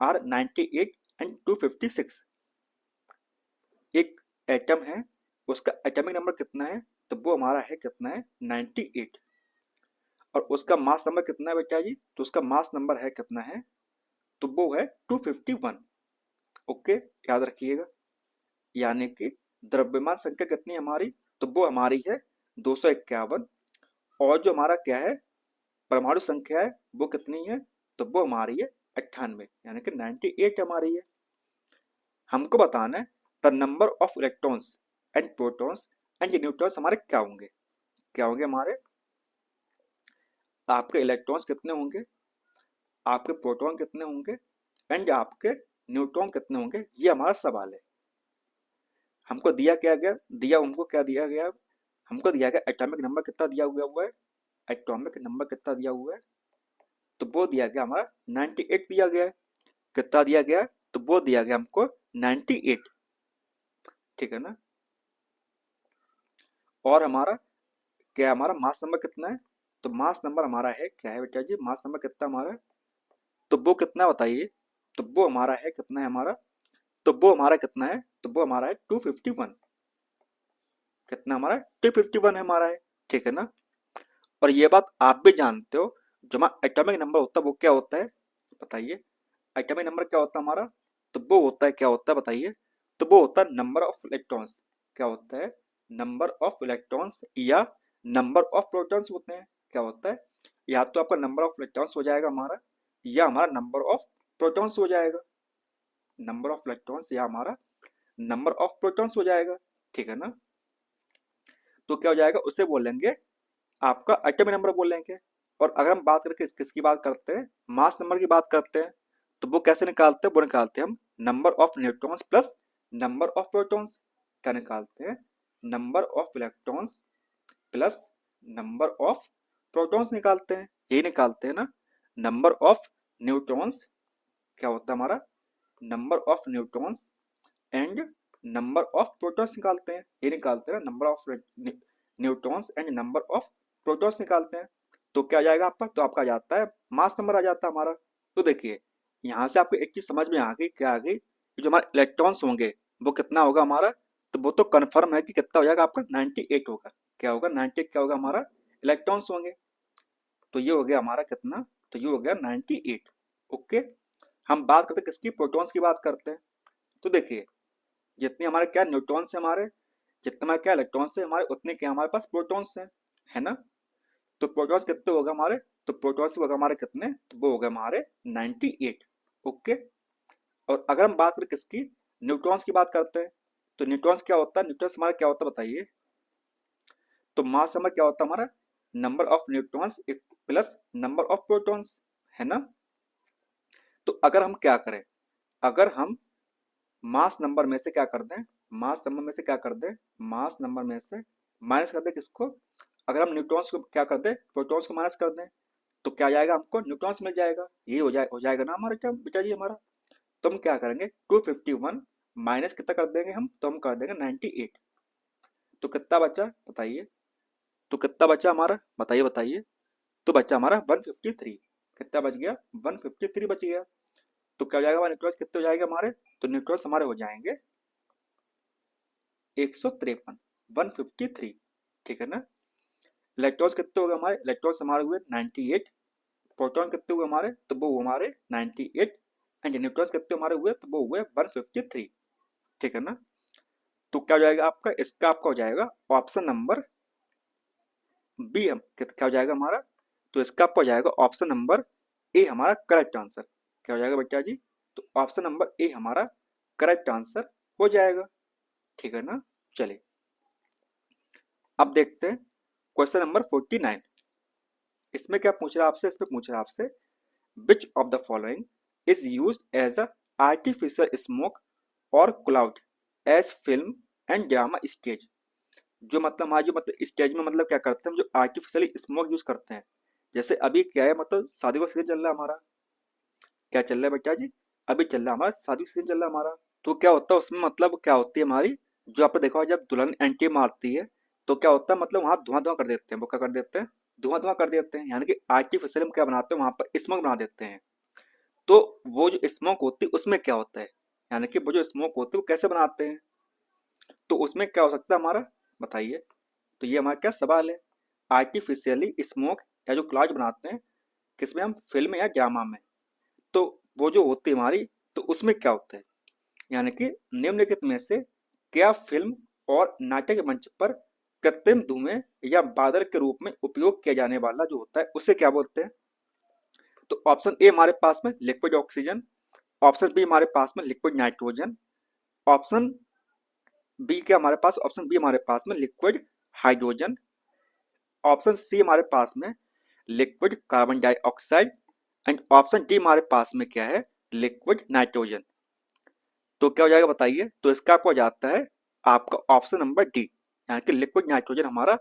are 98 and 256। एक एटम है, उसका एटॉमिक नंबर कितना है? तो वो हमारा है कितना है? 98। और उसका मास नंबर कितना है बेटा जी? तो उसका मास नंबर है कितना है? तो वो है 251। ओके, याद रखिएगा। यानी कि द्रव्यमान संख्या कितनी है हमारी? तो वो हमारी है 251। और जो हमारा क्या है, परमाणु संख्या है, वो कितनी है? तो वो हमारी है 98, यानी कि 98 हमारी है। हमको बताना है the number of electrons and protons and neutrons हमारे क्या होंगे? क्या होंगे हमारे? आपके इलेक्ट्रॉन्स कितने होंगे, आपके प्रोटॉन कितने होंगे, एंड आपके न्यूट्रॉन कितने होंगे? ये हमारा सवाल है। हमको दिया क्या गया? दिया हमको क्या दिया गया? हमको दिया गया एटॉमिक नंबर कितना दिया हुआ है। एटॉमिक नंबर कितना दिया हुआ है? तो वो दिया गया हमारा 98 दिया गया है। कितना दिया गया? तो वो दिया गया हमको 98। ठीक है ना? और हमारा क्या है? हमारा मास नंबर कितना है? तो मास नंबर हमारा है क्या है बेटा जी? मास नंबर कितना हमारा है? तो वो कितना बताइए? तो वो हमारा है कितना है हमारा? तो वो हमारा कितना है? तो वो हमारा है 251। कितना हमारा? 251 है हमारा है। ठीक है ना? और ये बात आप भी जानते हो, जो हमारा एटॉमिक नंबर होता है वो क्या होता है? बताइए। एटॉमिक नंबर क्या होता है हमारा? तो वो होता है, क्या होता है बताइए? तो वो होता है नंबर ऑफ इलेक्ट्रॉन्स। क्या होता है? नंबर ऑफ इलेक्ट्रॉन्स या नंबर ऑफ प्रोटॉन्स होते हैं। क्या होता है? या तो आपका नंबर ऑफ इलेक्ट्रॉन्स हो जाएगा हमारा, या हमारा नंबर ऑफ प्रोटॉन्स हो जाएगा। नंबर ऑफ इलेक्ट्रॉन्स या हमारा नंबर ऑफ प्रोटॉन्स हो जाएगा। ठीक है ना? तो क्या हो जाएगा? उसे बोलेंगे आपका एटॉमिक नंबर बोलेंगे। और अगर हम बात करके किसकी बात करते हैं, मास नंबर की बात करते हैं, तो वो कैसे निकालते हैं? वो निकालते हैं हम number of neutrons plus number of protons. क्या निकालते हैं? Number of electrons plus number of protons निकालते हैं। यही निकालते हैं ना? नंबर ऑफ न्यूट्रॉन्स क्या होता है हमारा? Number of neutrons and number of protons निकालते हैं। ये निकालते हैं number of neutrons and number of protons निकालते हैं। तो क्या आ जाएगा आपका? तो आपका आ जाता है मास नंबर आ जाता है हमारा। तो देखिए, यहाँ से आपको एक चीज समझ में आ गई। क्या आ गई? जो हमारे इलेक्ट्रॉन्स होंगे वो कितना होगा हमारा? तो वो तो कन्फर्म है कि कितना हो जाएगा आपका? 98 होगा। क्या होगा? 98 क्या होगा हमारा? इलेक्ट्रॉन्स होंगे। तो ये हो गया हमारा कितना? तो ये हो गया 98। ओके। हम बात करते हैं किसकी? प्रोटॉन्स की बात करते हैं। तो देखिए, जितने हमारे क्या न्यूट्रॉन्स है हमारे, जितना हमारे क्या इलेक्ट्रॉन्स है हमारे, उतने क्या हमारे पास प्रोटॉन्स हैं। है ना? तो प्रोटॉन्स कितने होगा हमारे? तो प्रोटॉन्स होगा हमारे कितने? तो वो होगा हमारे 98। ओके। और अगर हम बात करें किसकी? न्यूट्रॉन्स की बात करते हैं। तो न्यूट्रॉन्स क्या होता है? न्यूट्रॉन्स हमारा क्या होता है बताइए? तो मास नंबर क्या होता है हमारा? Number of neutrons plus number of protons. है ना? तो अगर हम क्या करें, अगर हम मास नंबर में से क्या कर दें, मास नंबर में से क्या कर दें, मास नंबर में से माइनस कर दें किसको? अगर हम न्यूट्रॉन्स को क्या कर दें, प्रोटॉन्स को माइनस कर दें, तो क्या जाएगा? हमको न्यूट्रॉन्स मिल जाएगा। ये हो जाएगा ना हमारा क्या बेटा जी हमारा? तो हम क्या करेंगे? 251 माइनस कितना कर देंगे हम? तो हम कर देंगे 98। तो कितना बचा बताइए? तो कितना बचा हमारा? बताइए बताइए। तो बचा हमारा 153। कितना बच गया? 153 बच गया। तो क्या हो जाएगा हमारे न्यूट्रॉन्स? कितने हो जाएंगे हमारे? तो न्यूट्रॉन्स हमारे हो जाएंगे 153, 153। ठीक है ना? इलेक्ट्रॉन्स कितने हो गए हमारे? इलेक्ट्रॉन्स हमारे हुए 98। प्रोटॉन कितने हुए हमारे? तो वो हमारे 98। एंड न्यूट्रॉन्स कितने हमारे हुए? तो वो हुए 153। ठीक है ना। तो क्या हो जाएगा आपका, इसका आपका हो जाएगा ऑप्शन नंबर बी। हम क्या हो जाएगा हमारा, तो इसका आपका हो जाएगा ऑप्शन नंबर ए हमारा करेक्ट आंसर। क्या हो जाएगा बच्चा जी, तो ऑप्शन नंबर ए हमारा करेक्ट आंसर हो जाएगा, ठीक है ना। चलिए अब देखते हैं क्वेश्चन नंबर 49। इसमें क्या पूछ रहा है आपसे, इसमें पूछ रहा है आपसे which of the following is use as a artificial smoke और cloud as film and drama stage. जो मतलब हमारा जो मतलब स्टेज में मतलब क्या करते हैं हम, जो आर्टिफिशियली स्मोक यूज करते हैं। जैसे अभी क्या है, मतलब शादी का सीजन चल रहा है हमारा, क्या चल रहा है बेटा जी, अभी चल रहा है हमारा शादी का सीजन चल रहा है हमारा। तो क्या होता है उसमें, मतलब क्या होती है हमारी, जो आपने देखा होगा जब दुल्हन एंट्री मारती है तो क्या होता है, मतलब वहां धुआं धुआं कर देते हैं, वो क्या कर देते हैं, धुआं धुआं कर देते हैं, यानी कि आर्टिफिशियल हम क्या बनाते हैं वहां पर स्मोक बना देते हैं। तो वो जो स्मोक होती है उसमें क्या होता है, यानी कि वो जो स्मोक होती है वो कैसे बनाते हैं, तो उसमें क्या हो सकता है हमारा, बताइए। तो ये हमारा क्या सवाल है, आर्टिफिशियली स्मोक या जो क्लाउड बनाते हैं किसमें, हम फिल्म या ड्रामा में। तो वो जो होती है हमारी, तो उसमें क्या होता है, यानी कि निम्नलिखित में से क्या फिल्म और नाट्य के मंच पर कृत्रिम धुएं या बादल के रूप में उपयोग किया जाने वाला जो होता है उसे क्या बोलते हैं। तो ऑप्शन ए हमारे पास में लिक्विड ऑक्सीजन, ऑप्शन बी हमारे पास में लिक्विड नाइट्रोजन, ऑप्शन बी क्या हमारे पास, ऑप्शन बी हमारे पास में लिक्विड हाइड्रोजन, ऑप्शन सी हमारे पास में liquid carbon dioxide and option D हमारे पास में क्या है, लिक्विड नाइट्रोजन। तो क्या हो जाएगा बताइए, तो इसका आपको हो जाता है आपका ऑप्शन नंबर डी, यानी कि लिक्विड नाइट्रोजन हमारा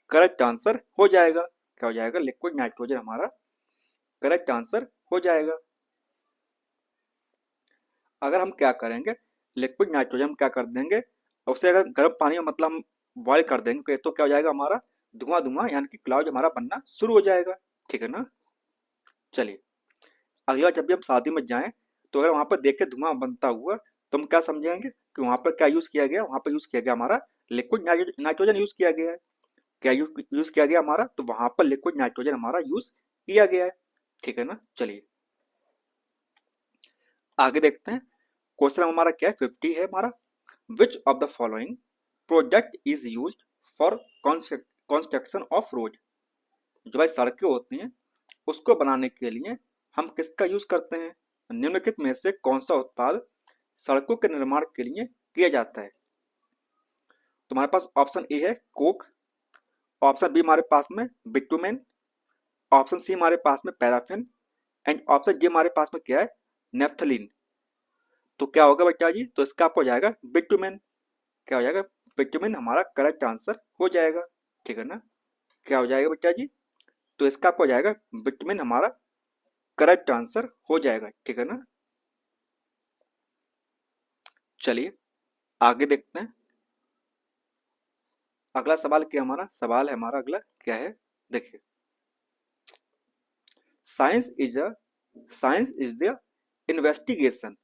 करेक्ट आंसर हो जाएगा। क्या हो जाएगा, लिक्विड नाइट्रोजन हमारा करेक्ट आंसर हो जाएगा। अगर हम क्या करेंगे, लिक्विड नाइट्रोजन हम क्या कर देंगे, उसे अगर गर्म पानी में मतलब हम बॉयल कर देंगे तो क्या हो जाएगा हमारा, धुआं धुआं यानी कि क्लाउड हमारा बनना शुरू हो जाएगा, ठीक है ना। चलिए अगली बार जब भी हम शादी में जाएं तो अगर वहां पर देख के धुआं बनता हुआ तो हम क्या समझेंगे कि वहां पर क्या यूज किया गया, वहां पर यूज किया गया हमारा लिक्विड नाइट्रोजन यूज किया गया है। क्या यूज किया गया हमारा, तो वहां पर लिक्विड नाइट्रोजन हमारा यूज किया गया है, ठीक है ना। चलिए आगे देखते हैं क्वेश्चन हमारा क्या है, 50 है हमारा। Which of the following product is use for construction of road. जो भाई सड़कें होती हैं उसको बनाने के लिए हम किसका यूज करते हैं, निम्नलिखित में से कौन सा उत्पाद सड़कों के निर्माण के लिए किया जाता है। तुम्हारे पास ऑप्शन ए है कोक, ऑप्शन बी हमारे पास में बिटुमेन, ऑप्शन सी हमारे पास में पैराफिन एंड ऑप्शन डी हमारे पास में क्या है, नेफ्थलीन। तो क्या होगा बेटा जी, तो इसका आपको हो जाएगा बिटुमेन। क्या हो जाएगा, बिटुमेन हमारा करेक्ट आंसर हो जाएगा, ठीक है ना। क्या हो जाएगा बेटा जी, तो इसका आपको हो जाएगा बिटुमेन हमारा करेक्ट आंसर हो जाएगा, ठीक है ना। चलिए आगे देखते हैं अगला सवाल क्या हमारा, सवाल है हमारा अगला क्या है, देखिए science is a science is the investigation.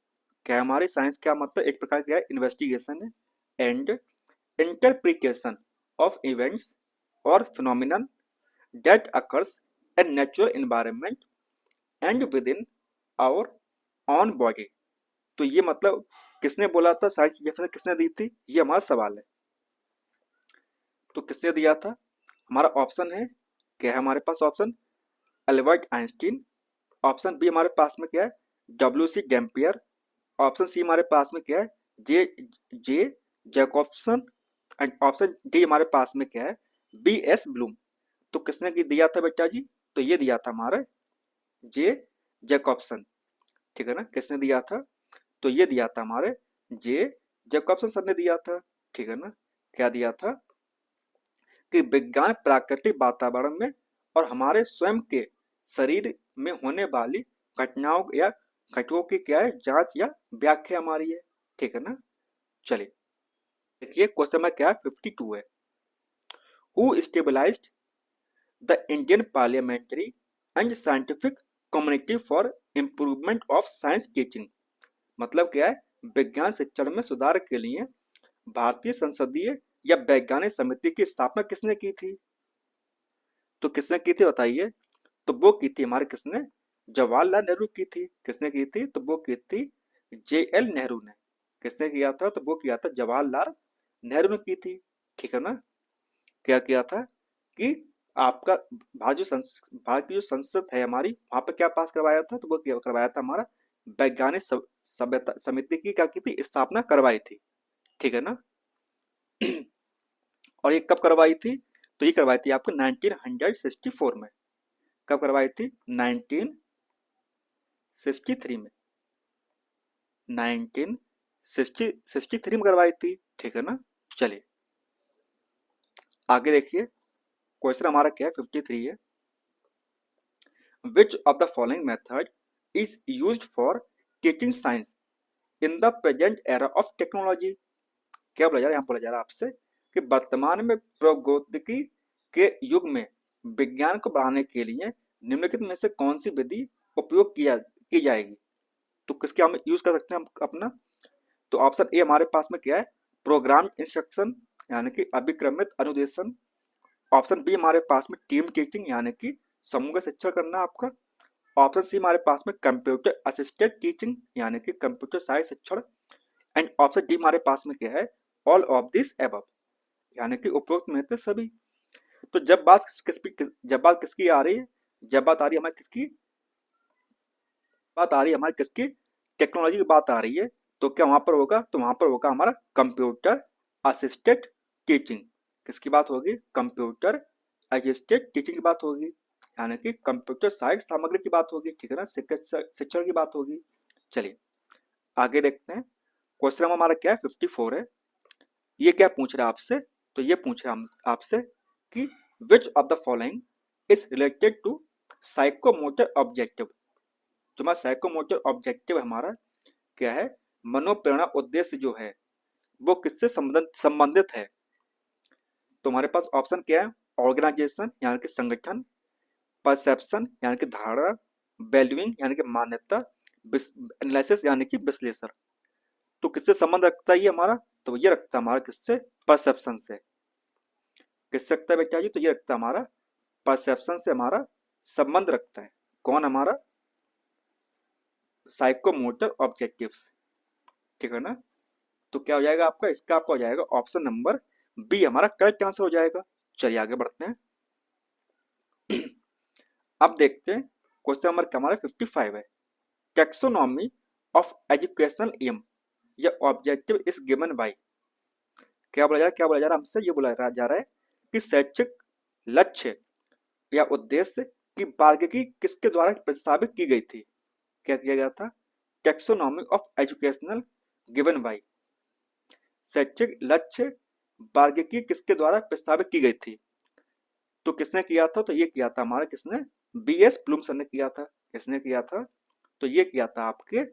क्या है हमारी साइंस, क्या मतलब एक प्रकार क्या है, इन्वेस्टिगेशन है एंड इंटरप्रिटेशन ऑफ इवेंट्स और phenomenon that occurs in natural environment and within our own body. तो ये मतलब किसने बोला था, साइंस की डेफिनेशन किसने दी थी, ये हमारा सवाल है। तो किसने दिया था, हमारा ऑप्शन है क्या है हमारे पास, option Albert Einstein, option B हमारे पास में क्या है, W C Dampier, option C हमारे पास में क्या है, जे जे जैकॉब्सन एंड ऑप्शन डी हमारे पास में क्या है, बी एस ब्लूम। तो किसने की दिया था बेटा जी, तो ये दिया था हमारे जे जैकॉब्सन, ठीक है ना। किसने दिया था, तो ये दिया था हमारे जे जैकॉब्सन सर ने दिया था, ठीक है ना। क्या दिया था कि विज्ञान प्राकृतिक वातावरण में और हमारे स्वयं के शरीर में होने वाली घटनाओं या घटनाओं की क्या है, जांच या व्याख्या हमारी है, ठीक है ना। चलिए देखिए क्वेश्चन में क्या है, 52 है। Who stabilised the Indian parliamentary and scientific community for improvement of science teaching. मतलब क्या है, विज्ञान शिक्षण में सुधार के लिए भारतीय संसदीय या वैज्ञानिक समिति की स्थापना किसने की थी। तो किसने की थी बताइए, तो वो की थी हमारे किसने, जवाहरलाल नेहरू की थी। किसने की थी, तो वो की थी जे एल नेहरू ने। किसने किया था? तो वो किया था जवाहरलाल नेहरू ने की थी, ठीक है ना। क्या किया था कि आपका भारत की जो संसद है हमारी, वहां पे क्या पास करवाया था? तो वो क्या करवाया था हमारा वैज्ञानिक सभ्यता समिति की क्या की थी? स्थापना करवाई थी, ठीक है ना। और ये कब करवाई थी? तो ये करवाई थी आपको 1964 में। कब करवाई थी? 1963 में। 1963 में करवाई थी, ठीक है ना। चलिए आगे देखिए, क्वेश्चन हमारा क्या है? 53 है। Which of the following method is used for teaching science in the present era of technology? क्या बोला जा रहा है? यहाँ बोला जा रहा है आपसे कि वर्तमान में प्रौद्योगिकी के युग में विज्ञान को बढ़ाने के लिए निम्नलिखित में से कौन सी विधि उपयोग की जाएगी? तो किसके हम यूज कर सकते हैं हम अपना? तो ऑप्शन ए हमारे पास में क्या है? प्रोग्राम इंस्ट्रक्शन यानी कि अभिक्रमित अनुदेशन। ऑप्शन बी हमारे पास में टीम टीचिंग यानी कि समूह का शिक्षण करना आपका। ऑप्शन सी हमारे पास में कंप्यूटर असिस्टेड टीचिंग यानी कि कंप्यूटर सहायक शिक्षण। एंड ऑप्शन डी हमारे पास में क्या है? ऑल ऑफ दिस एबव यानी कि उपरोक्त में से सभी। तो जब बात किसकी आ रही है? जब बात आ रही है हमारी किसकी? बात आ रही है हमारी किसकी? टेक्नोलॉजी की बात आ रही है। तो क्या वहां पर होगा? तो वहां पर होगा हमारा कंप्यूटर असिस्टेड टीचिंग। किसकी बात होगी? कंप्यूटर असिस्टेड टीचिंग की बात होगी, यानी कि कंप्यूटर सहायक सामग्री की बात होगी, ठीक है ना। शिक्षण की बात होगी। चलिए आगे देखते हैं। क्वेश्चन हमारा क्या है? 54 है। ये क्या पूछ रहा है आपसे? तो ये पूछ रहा है आपसे कि which of the following is related to psychomotor objective. जो हमारा साइकोमोटर ऑब्जेक्टिव है हमारा क्या है? मनोप्रेरणा उद्देश्य जो है वो किससे संबंधित है? तो हमारे पास ऑप्शन क्या है? ऑर्गेनाइजेशन यानी कि संगठन, परसेप्शन यानी कि धारणा, वैल्यूइंग यानी कि मान्यता, एनालिसिस यानी कि विश्लेषण। तो किससे संबंध रखता है ये हमारा? तो ये रखता है हमारा किससे? परसेप्शन से। किससे रखता है बेटा जी? तो ये रखता है हमारा परसेप्शन से हमारा संबंध रखता है। कौन? हमारा साइकोमोटर ऑब्जेक्टिव्स, ठीक है ना। तो क्या हो जाएगा आपका? इसका आपका हो जाएगा ऑप्शन नंबर बी हमारा करेक्ट आंसर हो जाएगा। चलिए आगे बढ़ते हैं। अब देखते हैं क्वेश्चन नंबर हमारा 55 है। टेक्सोनॉमी ऑफ एजुकेशनल एम या ऑब्जेक्टिव इज गिवन बाय। क्या बोला जा रहा है? क्या बोला जा रहा है हमसे? ये बोला जा रहा है कि शैक्षिक लक्ष्य या उद्देश्य की बारीकी किसके द्वारा प्रस्तावित की गई थी? क्या किया गया था? Taxonomy of educational given by. शैक्षिक लक्ष्य बारीकी किसके द्वारा प्रस्तावित की गई थी? तो किसने किया था? तो ये किया था हमारा किसने? बी एस ब्लूम सर ने किया था। किसने किया था? तो ये किया था आपके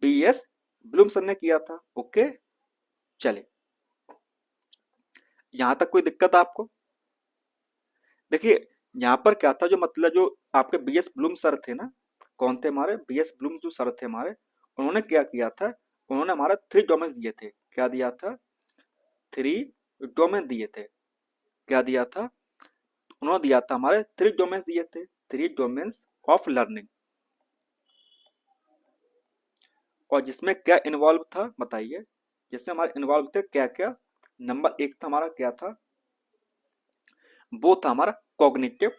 बी एस ब्लूम सर ने किया था। ओके चलिए, यहां तक कोई दिक्कत आपको? देखिए यहाँ पर क्या था, जो मतलब जो आपके बी एस ब्लूम सर थे ना, कौन थे हमारे? बी एस ब्लूम जो सर थे हमारे, उन्होंने क्या किया था? उन्होंने हमारा थ्री डोमेन दिए थे। क्या दिया था? थ्री डोमेन दिए थे। क्या दिया था? उन्होंने दिया था हमारे थ्री डोमेन्स दिए थे, थ्री डोमेन्स ऑफ लर्निंग। और जिसमें क्या इन्वॉल्व था बताइए? जिसमें हमारे इन्वॉल्व थे क्या क्या? नंबर एक था हमारा क्या था? वो था हमारा कॉग्निटिव।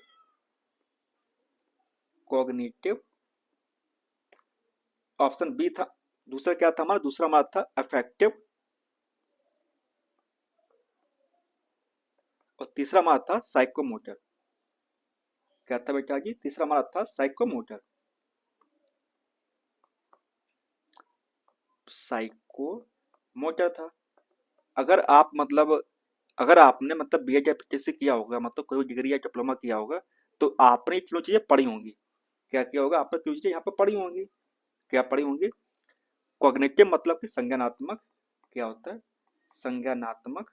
कॉग्निटिव। ऑप्शन बी था, दूसरा क्या था हमारा? दूसरा हमारा था अफेक्टिव। और तीसरा हमारा था साइकोमोटर। क्या था बेटा जी? तीसरा हमारा था साइकोमोटर। साइकोमोटर था। अगर आप मतलब अगर आपने मतलब बी एड या पीटीसी किया होगा, मतलब कोई डिग्री या डिप्लोमा किया होगा, तो आपने ये तीनों चीजें पढ़ी होंगी। क्या किया होगा? आपने तीनों चीजें यहाँ पे पढ़ी होंगी। क्या पढ़ी होंगी? कॉग्निटिव मतलब कि संज्ञानात्मक। क्या होता है? संज्ञानात्मक।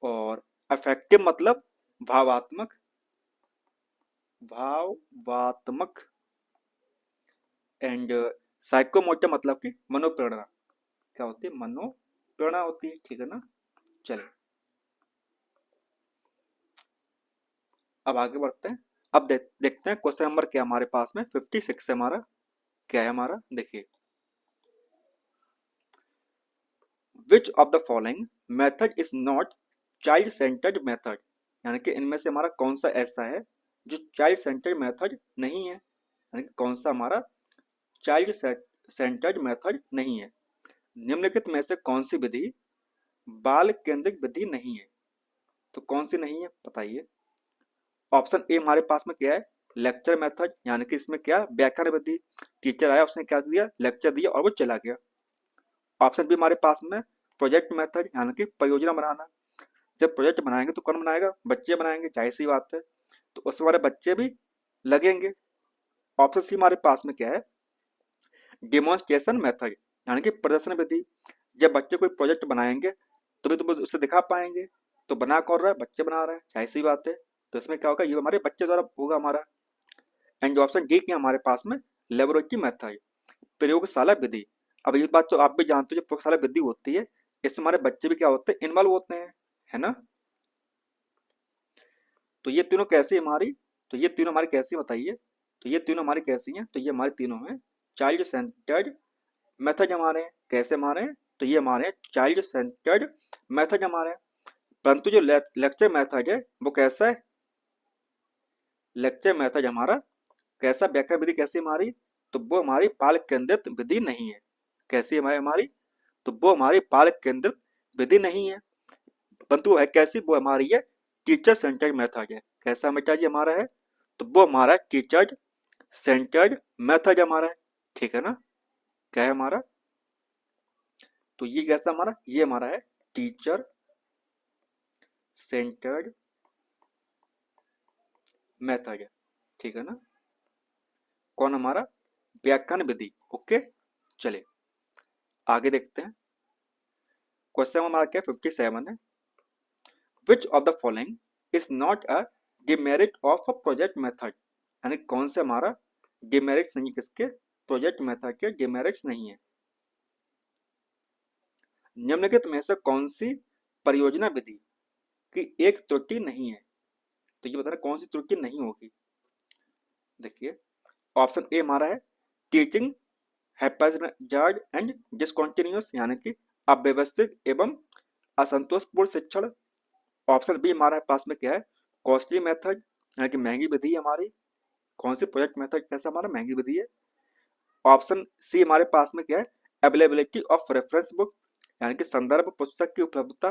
और अफेक्टिव मतलब भावात्मक। भावात्मक। एंड साइकोमोटर मतलब कि मनोप्रेरणा। क्या होती है? मनोप्रेरणा होती है, ठीक है ना। चलिए अब आगे बढ़ते हैं। अब देखते हैं क्वेश्चन नंबर क्या हमारे पास में 56 है हमारा। क्या है हमारा? देखिए विच of the following method is not child centred method, यानी कि इनमें से हमारा कौन सा ऐसा है जो चाइल्ड सेंटर्ड मेथड नहीं है, यानी कि कौन सा हमारा चाइल्ड सेंटर्ड मेथड नहीं है। निम्नलिखित में से कौन सी विधि बाल केंद्रित विधि नहीं है, तो कौन सी नहीं है बताइए। ऑप्शन ए हमारे पास में क्या है, लेक्चर मेथड, यानी कि इसमें क्या व्याख्यान विधि, टीचर आया उसने क्या दिया, लेक्चर दिया और वो चला गया। ऑप्शन बी हमारे पास में प्रोजेक्ट मेथड, यानी कि परियोजना बनाना। जब प्रोजेक्ट बनाएंगे तो कौन बनाएगा, बच्चे बनाएंगे, जाहिर सी बात है, तो उसमें हमारे बच्चे भी लगेंगे। ऑप्शन सी हमारे पास में क्या है, डिमॉन्स्ट्रेशन मेथड, यानी कि प्रदर्शन विधि। जब बच्चे कोई प्रोजेक्ट बनाएंगे तो भी तो उसे दिखा पाएंगे, तो बना कौन रहा है, बच्चे बना रहे हैं, जाहिर सी बात है, तो इसमें क्या होगा, ये हमारे बच्चे द्वारा होगा हमारा। एंड ऑप्शन डी क्या हमारे पास में, लेबोरेटरी मेथड, प्रयोगशाला विधि। अब ये बात तो आप भी जानते हो, जो प्रयोगशाला विधि होती है इसमें हमारे बच्चे भी क्या होते हैं, इन्वॉल्व होते हैं, है ना। तो ये तीनों कैसी हमारी, तो ये तीनों हमारी कैसी बताइए, तो ये तीनों हमारी कैसी हैं, तो ये हमारी तीनों हैं चाइल्ड सेंटर्ड मेथड हमारे हैं। कैसे हमारे हैं, तो ये हमारे चाइल्ड सेंटर्ड मेथड हमारे हैं। परंतु जो लेक्चर मेथड है वो कैसा है, लेक्चर मेथड हमारा कैसा, व्याख्या विधि कैसी हमारी, तो वो हमारी बाल केंद्रित विधि नहीं है। कैसी है हमारी, तो वो हमारी बाल केंद्रित विधि नहीं है, परंतु वो है कैसी, वो हमारी है टीचर सेंटर्ड मेथड है। कैसा बेटा जी हमारा है, तो वो हमारा टीचर सेंटर्ड मेथड हमारा है, ठीक है ना। क्या है हमारा, तो ये कैसा हमारा, ये हमारा है टीचर सेंटर्ड मेथड है, ठीक है ना। कौन हमारा, व्याख्यान विधि। ओके, चलिए आगे देखते हैं। क्वेश्चन हमारा क्या 57 है, which of the following is not a demerit of a project method, यानी कौन से हमारा डिमेरिट्स नहीं, किसके, प्रोजेक्ट मेथड के डिमेरिट्स नहीं है। निम्नलिखित में से कौन सी परियोजना विधि की एक त्रुटि नहीं है, तो ये बताना कौन सी त्रुटि नहीं होगी। देखिए ऑप्शन ए हमारा है टीचिंग हैप्पैजार्ड एंड डिसकंटिन्यूअस, यानी कि अव्यवस्थित एवं असंतोषपूर्ण शिक्षण। ऑप्शन बी हमारे पास में क्या है, कॉस्टली मेथड, यानी कि महंगी विधि है हमारी। कौन सी प्रोजेक्ट मेथड कैसा हमारा, महंगी विधि है। ऑप्शन सी हमारे पास में क्या है, अवेलेबिलिटी ऑफ रेफरेंस बुक, यानी कि संदर्भ पुस्तक की उपलब्धता।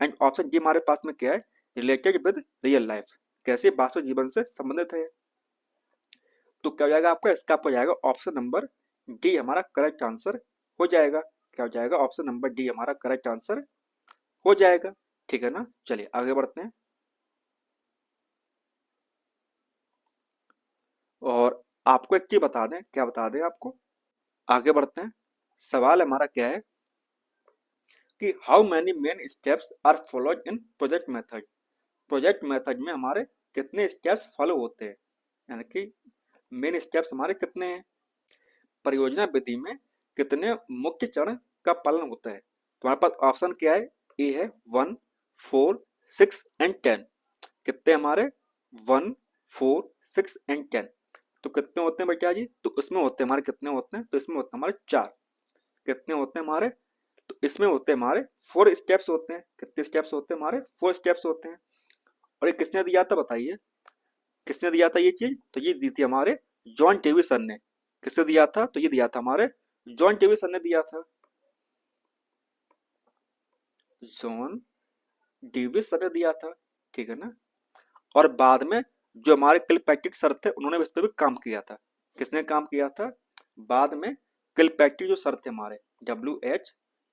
एंड ऑप्शन डी हमारे पास में क्या है, रिलेटेड विद रियल लाइफ, कैसे वास्तविक जीवन से संबंधित है। तो क्या हो जाएगा आपका, इसका हो जाएगा ऑप्शन नंबर डी हमारा करेक्ट आंसर हो जाएगा। क्या हो जाएगा, ऑप्शन नंबर डी हमारा करेक्ट आंसर हो जाएगा, ठीक है ना। चलिए आगे बढ़ते हैं। और आपको एक चीज बता दें, क्या बता दें आपको, आगे बढ़ते हैं। सवाल हमारा क्या है कि how many main steps are followed in project method, project method में हमारे कितने स्टेप्स फॉलो होते हैं, यानी कि मेन स्टेप्स हमारे कितने हैं। परियोजना विधि में कितने मुख्य चरण का पालन होता है, तो हमारे पास ऑप्शन क्या है, ए है 1, 4, 6 एंड 10। कितने हमारे 1, 4, 6 एंड 10, तो कितने होते हैं बेटा जी, तो इसमें होते हैं हमारे कितने होते हैं, तो इसमें होते हैं हमारे 4। कितने होते हैं हमारे, तो इसमें होते हैं हमारे 4 स्टेप्स होते हैं। कितने स्टेप्स होते हैं हमारे, 4 स्टेप्स होते हैं। और ये किसने दिया था बताइए, किसने दिया था ये चीज, तो ये दी थी हमारे जॉन डेविसन ने। किसने दिया था, तो ये दिया था हमारे जॉन डेविसन ने दिया था, जॉन डेविसन ने दिया था, ठीक है ना। और बाद में जो हमारे किलपैट्रिक सर थे उन्होंने इस पर भी काम किया था। किसने काम किया था, बाद में किलपैट्रिक जो सर थे हमारे, WH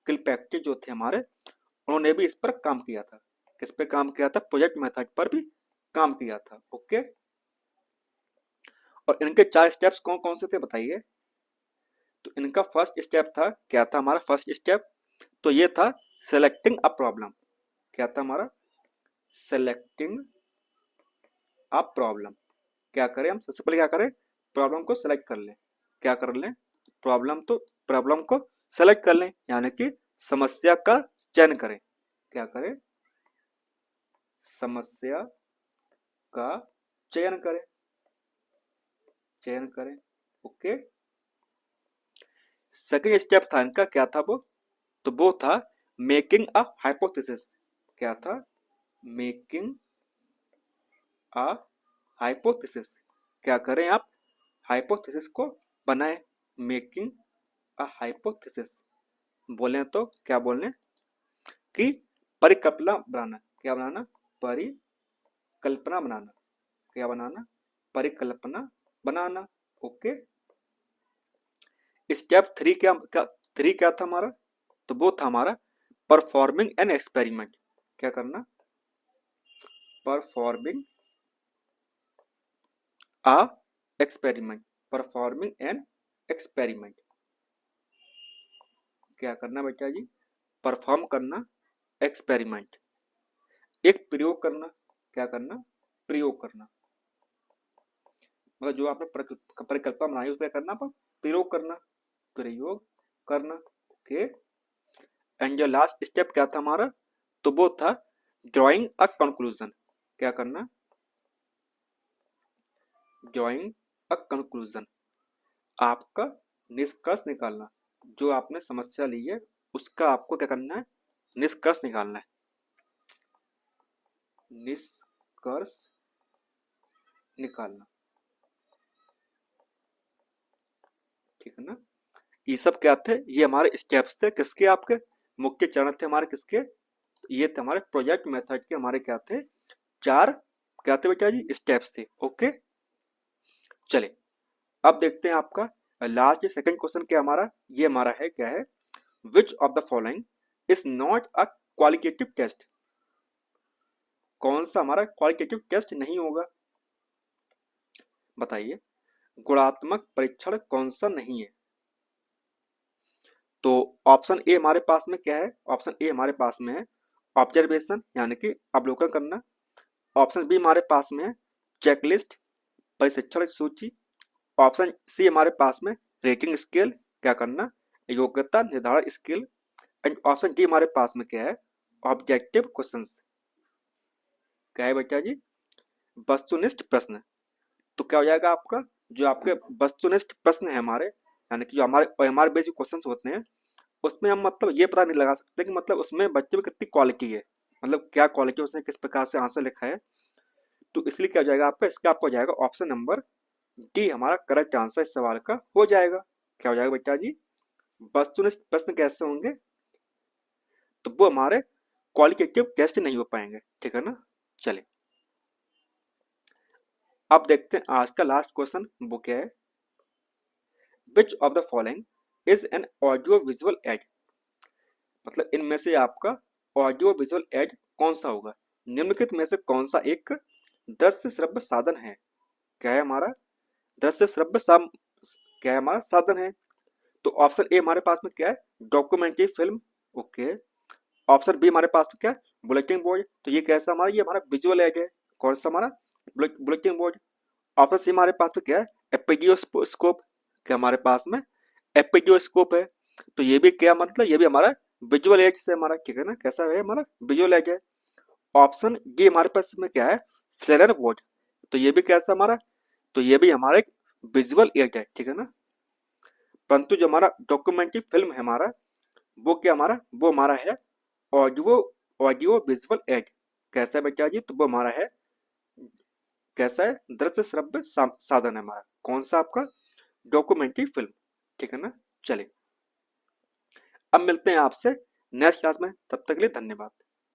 किलपैट्रिक जो थे हमारे, उन्होंने भी इस पर काम किया था। किस पे काम किया था, प्रोजेक्ट मेथड पर भी काम किया था। ओके, और इनके 4 स्टेप्स कौन कौन से थे बताइए। तो इनका फर्स्ट स्टेप था, क्या था हमारा फर्स्ट स्टेप, तो ये था सेलेक्टिंग अ प्रॉब्लम। क्या था हमारा, सेलेक्टिंग अ प्रॉब्लम। क्या करें हम, सबसे पहले क्या करें, प्रॉब्लम को सेलेक्ट कर लें। क्या कर लें, प्रॉब्लम को सेलेक्ट कर लें, यानी कि समस्या का चयन करें। क्या करें, समस्या का चयन करें, चयन करें। ओके, सेकंड स्टेप था इनका, क्या था वो, तो वो था मेकिंग अ हाइपोथेसिस। क्या था? Making a hypothesis. क्या करें आप? हाइपोथेसिस को बनाए। मेकिंग अ हाइपोथेसिस बोले तो क्या बोलने कि परिकल्पना बनाना। क्या बनाना? परिकल्पना बनाना। क्या बनाना? परिकल्पना बनाना। ओके। स्टेप थ्री क्या था हमारा? तो वो था हमारा परफॉर्मिंग एन एक्सपेरिमेंट। क्या करना? Performing a experiment. Performing an experiment. क्या करना बेटा जी? परफॉर्म करना एक्सपेरिमेंट। एक प्रयोग करना। क्या करना? प्रयोग करना। मतलब जो आपने परिकल्पना बनाई उसमें करना पर प्रयोग करना। प्रयोग करना। ओके। एंड जो लास्ट स्टेप क्या था हमारा? तो वो था ड्राइंग अ कंक्लूजन। क्या करना? Drawing a conclusion. आपका निष्कर्ष निकालना। जो आपने समस्या ली है उसका आपको क्या करना है? निष्कर्ष निकालना है। निष्कर्ष निकालना। ठीक है ना? ये सब क्या थे? ये हमारे स्टेप्स थे किसके? आपके मुख्य चरण थे हमारे किसके? ये थे हमारे प्रोजेक्ट मेथड के। हमारे क्या थे? चार क्या थे बेटा जी? स्टेप्स थे। ओके। चले अब देखते हैं आपका लास्ट सेकंड क्वेश्चन क्या हमारा? ये हमारा है क्या है? Which of the following is not a qualitative test. कौन सा हमारा क्वालिटेटिव टेस्ट नहीं होगा? बताइए। गुणात्मक परीक्षण कौन सा नहीं है? तो ऑप्शन ए हमारे पास में क्या है? ऑप्शन ए हमारे पास में है ऑब्जर्वेशन यानी कि अवलोकन करना। ऑप्शन बी हमारे पास में है चेकलिस्ट परीक्षण सूची। ऑप्शन सी हमारे पास में रेटिंग स्केल क्या करना? योग्यता निर्धारण स्केल। एंड ऑप्शन डी हमारे पास में क्या है? Objective questions. क्या है बेटा जी? वस्तुनिष्ठ प्रश्न। तो क्या हो जाएगा आपका? जो आपके वस्तुनिष्ठ प्रश्न है हमारे यानी कि जो हमारे बेसिक क्वेश्चंस होते हैं उसमें हम मतलब ये पता नहीं लगा सकते कि मतलब उसमें बच्चे में कितनी क्वालिटी है। मतलब क्या क्वालिटी उसने किस प्रकार से आंसर लिखा है। तो इसलिए क्या हो जाएगा आपका? इसका आपको हो जाएगा ऑप्शन नंबर डी हमारा करेक्ट आंसर इस सवाल का हो जाएगा। क्या हो जाएगा बेटा जी? वस्तुनिष्ठ प्रश्न कैसे होंगे? तो वो हमारे क्वालिटेटिव टेस्ट नहीं हो पाएंगे। ठीक है ना? चले अब देखते हैं आज का लास्ट क्वेश्चन। वो क्या है? Which of the following is an audio visual add. मतलब इनमें से आपका ऑडियो विजुअल एड कौन सा होगा? निम्नलिखित में से कौन सा एक दृश्य श्रव्य साधन है? क्या है हमारा? दृश्य श्रव्य क्या है हमारा? साधन है। तो ऑप्शन ए हमारे पास में क्या है? Documentary film. Okay. Option B हमारे पास में क्या है? Bulletin board. तो ये कैसा हमारा? ये हमारा विजुअल एड है। कौन सा हमारा? Bulletin board. ऑप्शन सी हमारे पास में क्या है? एपिडियोस्कोप। क्या हमारे पास में? एपिडियोस्कोप है। तो ये भी क्या मतलब? ये भी हमारा विजुअल एड से हमारा ठीक है ना? कैसा है? हमारा विजुअल एड है। ऑप्शन डी हमारे पास में क्या है? Flare board. तो ये भी कैसा हमारा? तो ये भी हमारा एक विजुअल एड है। ठीक है ना? परंतु जो हमारा डॉक्यूमेंट्री फिल्म है हमारा वो क्या हमारा? वो हमारा है ऑडियो ऑडियो विजुअल एड। कैसा है बेटा जी? तो वो हमारा है कैसा है? दृश्य श्रव्य साधन है हमारा। कौन सा आपका? Documentary film. ठीक है ना? चलिए अब मिलते हैं आपसे नेक्स्ट क्लास में। तब तक के लिए धन्यवाद।